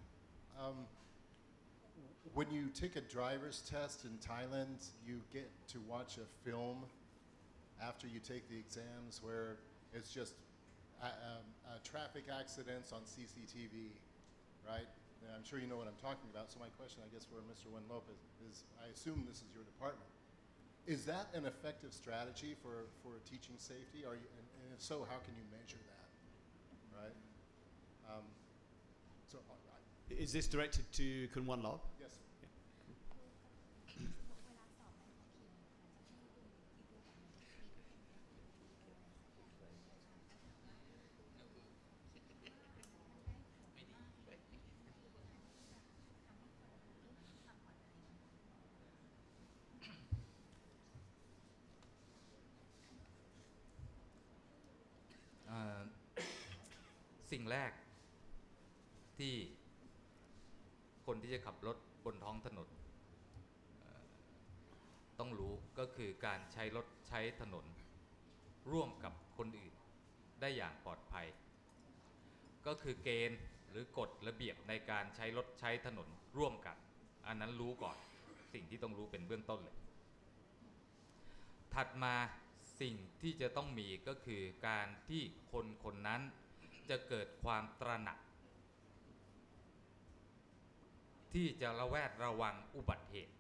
When you take a driver's test in Thailand, you get to watch a film after you take the exams where it's just traffic accidents on CCTV, right? And I'm sure you know what I'm talking about. So my question, I guess, for Mr. Wallop is, I assume this is your department. Is that an effective strategy for teaching safety? And if so, how can you measure that, right? Is this directed to Kun Wallop? Yes.สิ่งแรกที่คนที่จะขับรถบนท้องถนนต้องรู้ก็คือการใช้รถใช้ถนนร่วมกับคนอื่นได้อย่างปลอดภัยก็คือเกณฑ์หรือกฎระเบียบในการใช้รถใช้ถนนร่วมกันอันนั้นรู้ก่อนสิ่งที่ต้องรู้เป็นเบื้องต้นเลยถัดมาสิ่งที่จะต้องมีก็คือการที่คนคนนั้นจะเกิดความตระหนักที่จะระแวดระวังอุบัติเหตุ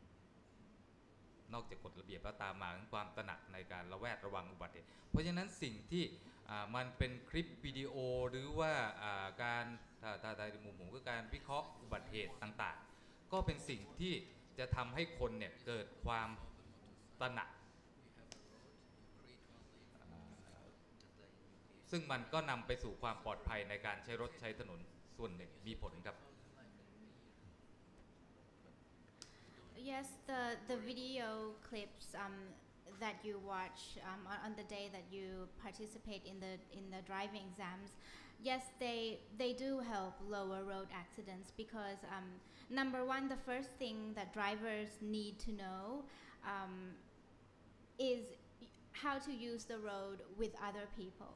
นอกจากกฎระเบียบแล้วตามมาถึงความตระหนักในการระแวดระวังอุบัติเหตุเพราะฉะนั้นสิ่งที่มันเป็นคลิปวิดีโอหรือว่าการถ้าในมุมผมก็การวิเคราะห์อุบัติเหตุต่างๆก็เป็นสิ่งที่จะทำให้คนเนี่ยเกิดความตระหนักซึ่งมันก็นำไปสู่ความปลอดภัยในการใช้รถใช้ถนนส่วนหนึ่งมีผลครับ Yes, the video clips that you watch on the day that you participate in the driving exams, yes, they do help lower road accidents because number one, the first thing that drivers need to know is how to use the road with other people.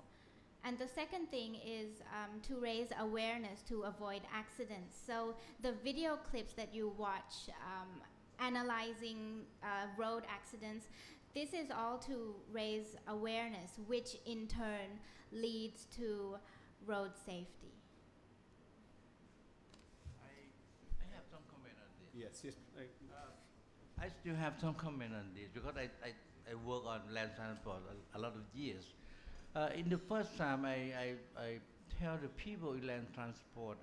And the second thing is to raise awareness to avoid accidents. So the video clips that you watch analyzing road accidents, this is all to raise awareness, which in turn leads to road safety. I have some comment on this. Yes. I still have some comment on this because I work on land transport a lot of years. In the first time, I tell the people in land transport,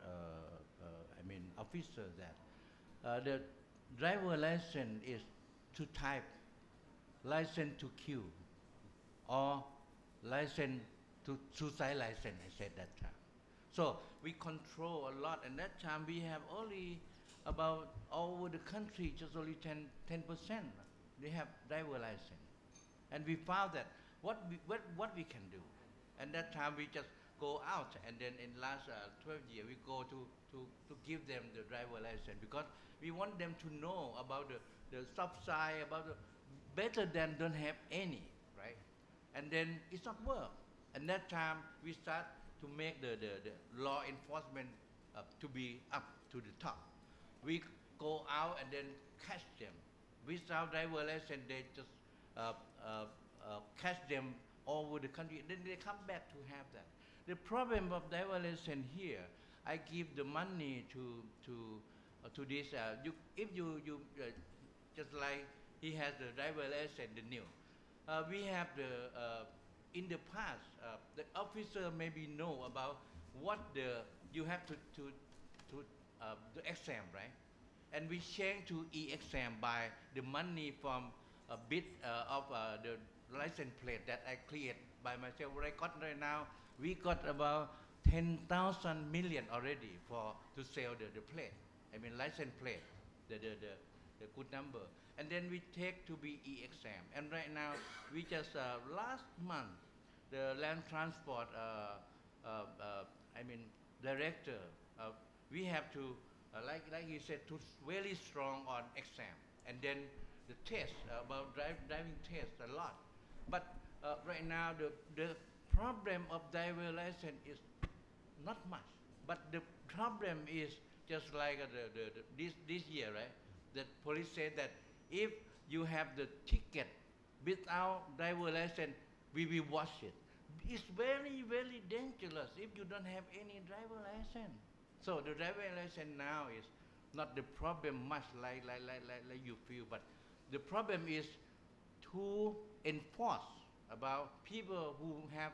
officers that the driver license is two types: license to kill or license to suicide license. I said that time. So we control a lot, and that time we have only about all over the country just only 10% they have driver license, and we found that what we can do. And that time we just go out, and then in last 12 years we go to give them the driver license because we want them to know about the stop sign, about the better than don't have any, right? And then it's not work. And that time we start to make the law enforcement to be up to the top. We go out and then catch them. Without driver license, they just catch them all over the country. Then they come back to have that. The problem of driver license here, I give the money to this. If you just like he has the driver license, the new. We have the in the past the officer maybe know about what you have to the exam, right? And we change to e-exam by the money from a bit of the license plate that I create by myself. What I got right now, we got about 10,000 million already to sell the plate. I mean license plate, the good number. And then we take to be e-exam. And right now, we just last month, the land transport, director, we have to, like you said, to very strong on exam. And then the test, about driving test a lot. But right now, the problem of driver license is not much. But the problem is just like this year, right? The police said that if you have the ticket without driver license, we will watch it. It's very, very dangerous if you don't have any driver license. So the driver license now is not the problem much like you feel, but the problem is to enforce about people who have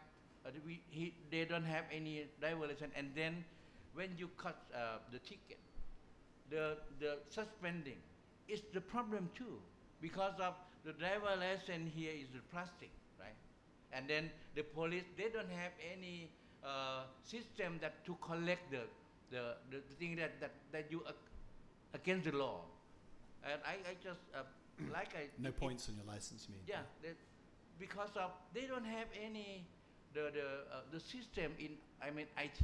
they don't have any driver license, and then when you cut the ticket, the suspending is the problem too, because of the driver license here is the plastic, right? And then the police, they don't have any system that to collect the thing that you against the law. And I just no points on your license, you mean? Yeah, because of they don't have any the system in IT.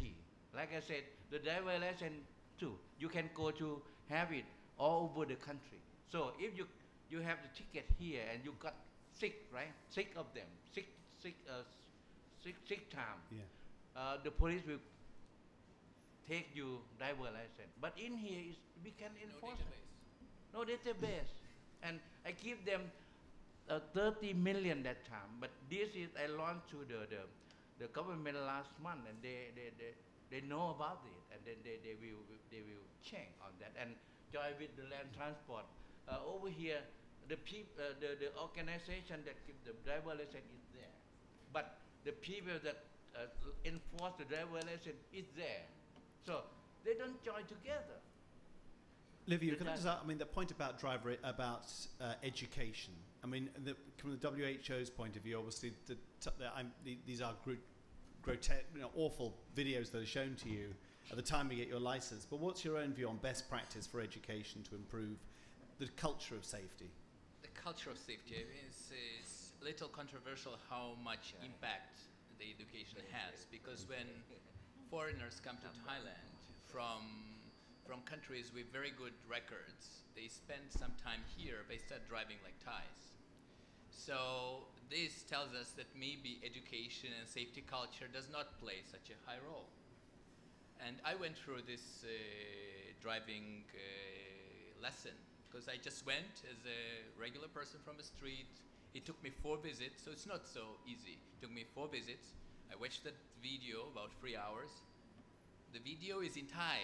Like I said, the driver license too. You can go to have it all over the country. So if you have the ticket here and you got sick, right? Sick of them, sick time. Yeah. The police will take you driver license. But in here we can enforce it. No database. And I give them 30 million that time. But this is I launched to the government last month, and they know about it, and then they will change on that and join with the land transport. Over here, the organization that give the driver license is there, but the people that enforce the driver license is there, so they don't join together. Liviu, can I just ask, the point about education. From the WHO's point of view, obviously, these are grotesque, awful videos that are shown to you at the time you get your license. But what's your own view on best practice for education to improve the culture of safety? The culture of safety is a little controversial how much impact the education has, because when foreigners come to Thailand from countries with very good records, they spend some time here, they start driving like Thais. So this tells us that maybe education and safety culture does not play such a high role. And I went through this driving lesson because I just went as a regular person from the street. It took me 4 visits, so it's not so easy. It took me 4 visits. I watched that video about 3 hours. The video is in Thai.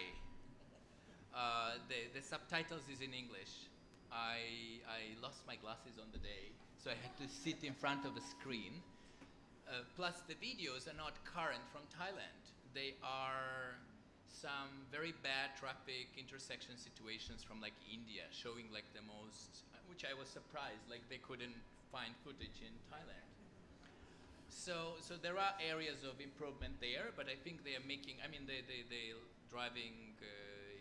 The subtitles is in English. I lost my glasses on the day, so I had to sit in front of a screen. Plus, the videos are not current from Thailand. They are some very bad traffic intersection situations from like India, showing like the most, which I was surprised, like they couldn't find footage in Thailand. So there are areas of improvement there, but I think they are making, the driving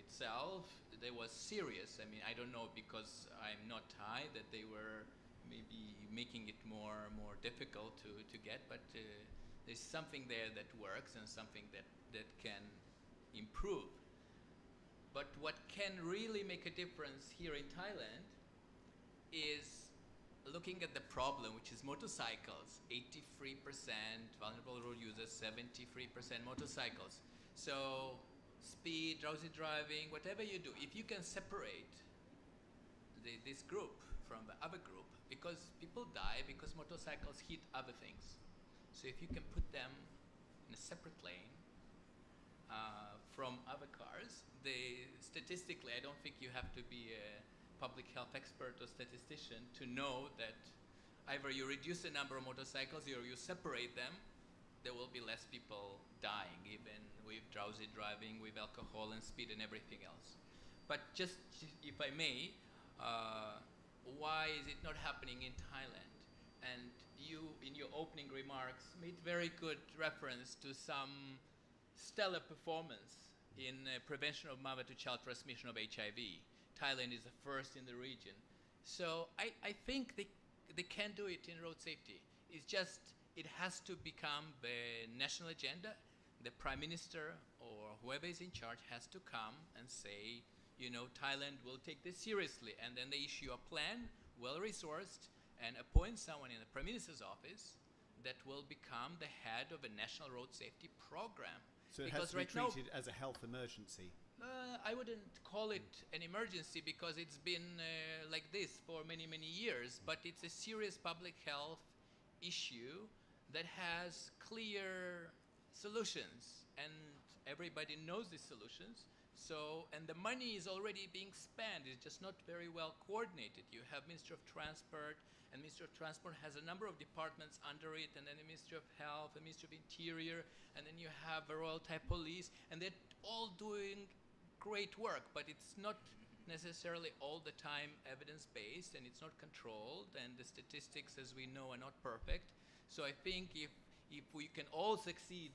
itself, they was serious. I don't know, because I'm not Thai, that they were maybe making it more difficult to get, but there's something there that works and something that can improve. But what can really make a difference here in Thailand is looking at the problem, which is motorcycles. 83% vulnerable road users, 73% motorcycles. So speed, drowsy driving, whatever you do, if you can separate this group from the other group, because people die because motorcycles hit other things. So if you can put them in a separate lane from other cars, statistically, I don't think you have to be a public health expert or statistician to know that either you reduce the number of motorcycles or you separate them, there will be less people dying, even with drowsy driving, with alcohol and speed and everything else. But just, if I may, why is it not happening in Thailand? And you, in your opening remarks, made very good reference to some stellar performance in prevention of mother-to-child transmission of HIV. Thailand is the first in the region. So I think they can do it in road safety. It's just, it has to become the national agenda. The Prime Minister or whoever is in charge has to come and say, you know, Thailand will take this seriously. And then they issue a plan, well-resourced, and appoint someone in the Prime Minister's office that will become the head of a national road safety program. So it has to be treated as a health emergency. I wouldn't call it an emergency because it's been like this for many, many years, but it's a serious public health issue that has clear solutions, and everybody knows these solutions. So, and the money is already being spent, it's just not very well coordinated. You have Ministry of Transport, and Ministry of Transport has a number of departments under it, and then the Ministry of Health, the Ministry of Interior, and then you have the Royal Thai Police, and they're all doing great work, but it's not necessarily all the time evidence-based, and it's not controlled, and the statistics, as we know, are not perfect. So I think if we can all succeed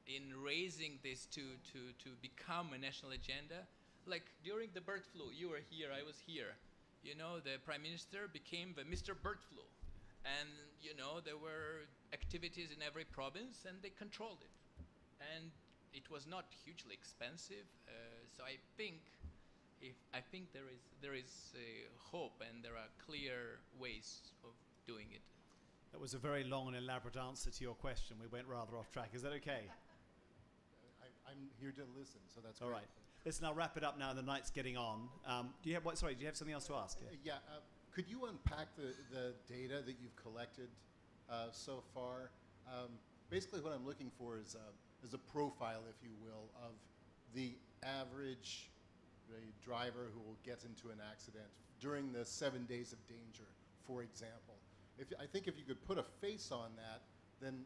in raising this to become a national agenda, like during the bird flu, you were here, I was here, you know, the Prime Minister became the Mr. Bird Flu, and you know, there were activities in every province, and they controlled it, and it was not hugely expensive. So I think there is hope, and there are clear ways of doing it. That was a very long and elaborate answer to your question. We went rather off track. Is that okay? I'm here to listen, so that's all great. right. Let's now wrap it up now. The night's getting on. Do you have do you have something else to ask? Yeah. Could you unpack the data that you've collected so far? Basically, what I'm looking for is a profile, if you will, of the average driver who will get into an accident during the 7 days of danger, for example. I think if you could put a face on that, then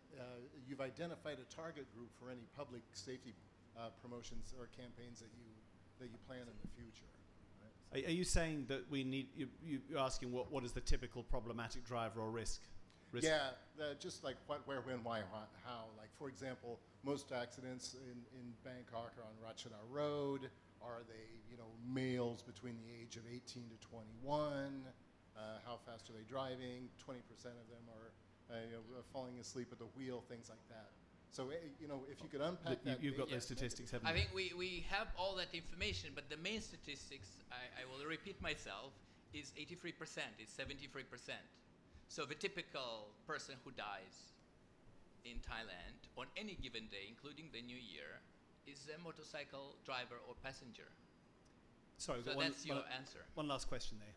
you've identified a target group for any public safety promotions or campaigns that you plan in the future. Right? Are you saying that we need, you're asking what is the typical problematic driver or risk? Yeah, just like what, where, when, why, how. Like, for example, most accidents in Bangkok are on Ratchana Road. Are they, males between the age of 18 to 21? How fast are they driving? 20% of them are falling asleep at the wheel, things like that. So, if you could unpack that. You've got those statistics, haven't you? I think we have all that information, but the main statistics, I will repeat myself, is 83%, it's 73%. So the typical person who dies in Thailand on any given day, including the New Year, is a motorcycle driver or passenger. Sorry, so that's your answer. One last question there.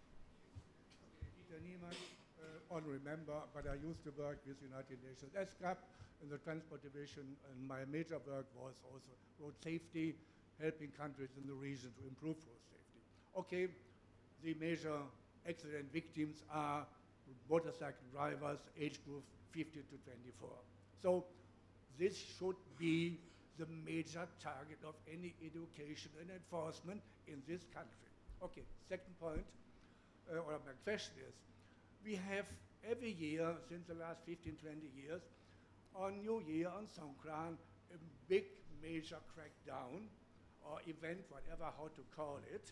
Honorary member, but I used to work with United Nations SCAP in the transport division, and my major work was also road safety, helping countries in the region to improve road safety. Okay, the major accident victims are motorcycle drivers, age group 15 to 24. So this should be the major target of any education and enforcement in this country. Okay, second point, or my question is, we have every year since the last 15, 20 years, on New Year, on Songkran, a big major crackdown or event, whatever how to call it.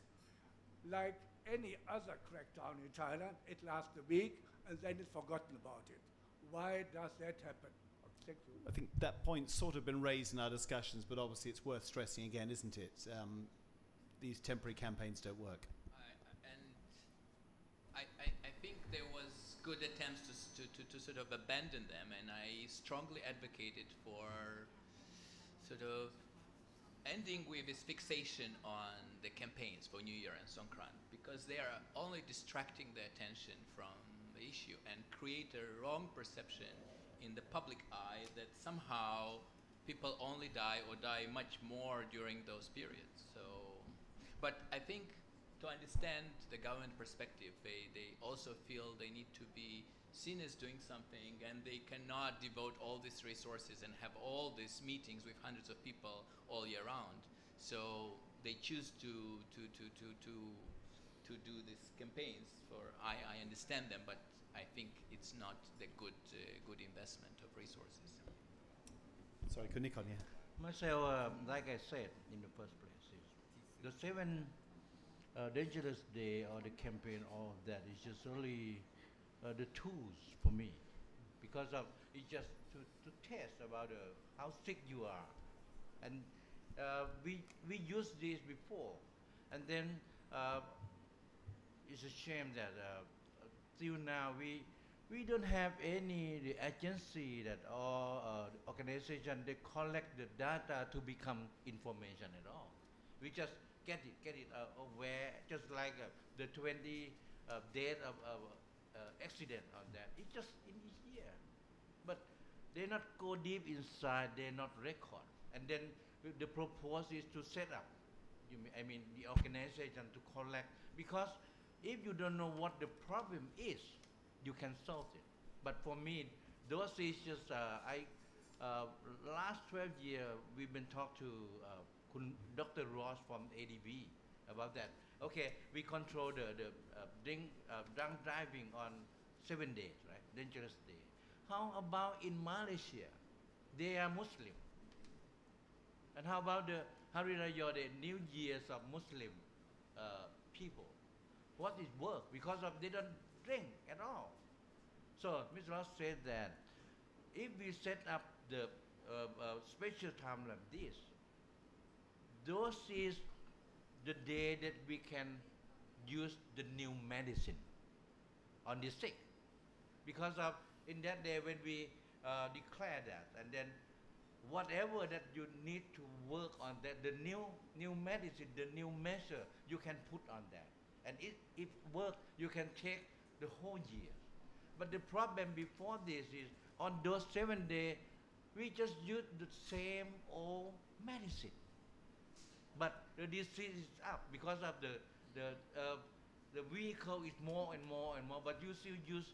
Like any other crackdown in Thailand, it lasts a week and then it's forgotten about it. Why does that happen? Thank you. I think that point's sort of been raised in our discussions, but obviously it's worth stressing again, isn't it? These temporary campaigns don't work. I think there was good attempts to sort of abandon them, and I strongly advocated for sort of ending with this fixation on the campaigns for New Year and Songkran, because they are only distracting the attention from the issue and create a wrong perception in the public eye that somehow people only die or die much more during those periods. So, but I think to understand the government perspective, they also feel they need to be seen as doing something, and they cannot devote all these resources and have all these meetings with hundreds of people all year round. So they choose to do these campaigns. I understand them, but I think it's not the good investment of resources. Sorry, could Nikorn, yeah. Myself, like I said in the first place, is the 7 dangerous day or the campaign, all of that is just only the tools for me, because of it's just to test about how sick you are, and we used this before, and then it's a shame that till now we don't have any the agency that or organization they collect the data to become information at all. We just get it aware, just like the 20 death of accident on that. It's just in here, but they not go deep inside. They not record, and then the purpose is to set up. I mean the organization to collect, because if you don't know what the problem is, you can solve it. But for me, those issues, last 12 years, we've been talking to Dr. Ross from ADB about that. Okay, we control the drunk driving on 7 days, right? Dangerous day. How about in Malaysia? They are Muslim. And how about the Hari Raya, the New Year's of Muslim people? What is work? Because of they don't drink at all. So Mr. Ross said that if we set up the special time like this, those is the day that we can use the new medicine on the sick. Because of in that day when we declare that, and then whatever that you need to work on that, the new medicine, the new measure you can put on that. And if work, you can take the whole year. But the problem before this is, on those 7 days, we just use the same old medicine. But the disease is up because of the vehicle is more and more and more, but you still use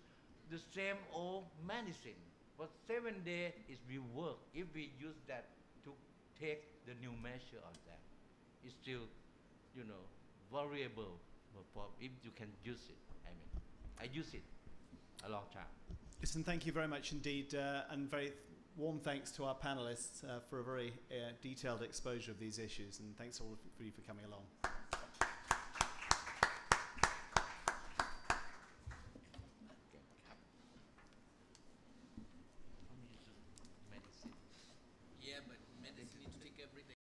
the same old medicine. But 7 days is we work. If we use that to take the new measure on that, it's still, variable for if you can use it. I mean, I use it a long time. Listen, thank you very much indeed, and very warm thanks to our panelists for a very detailed exposure of these issues, and thanks all for you for coming along.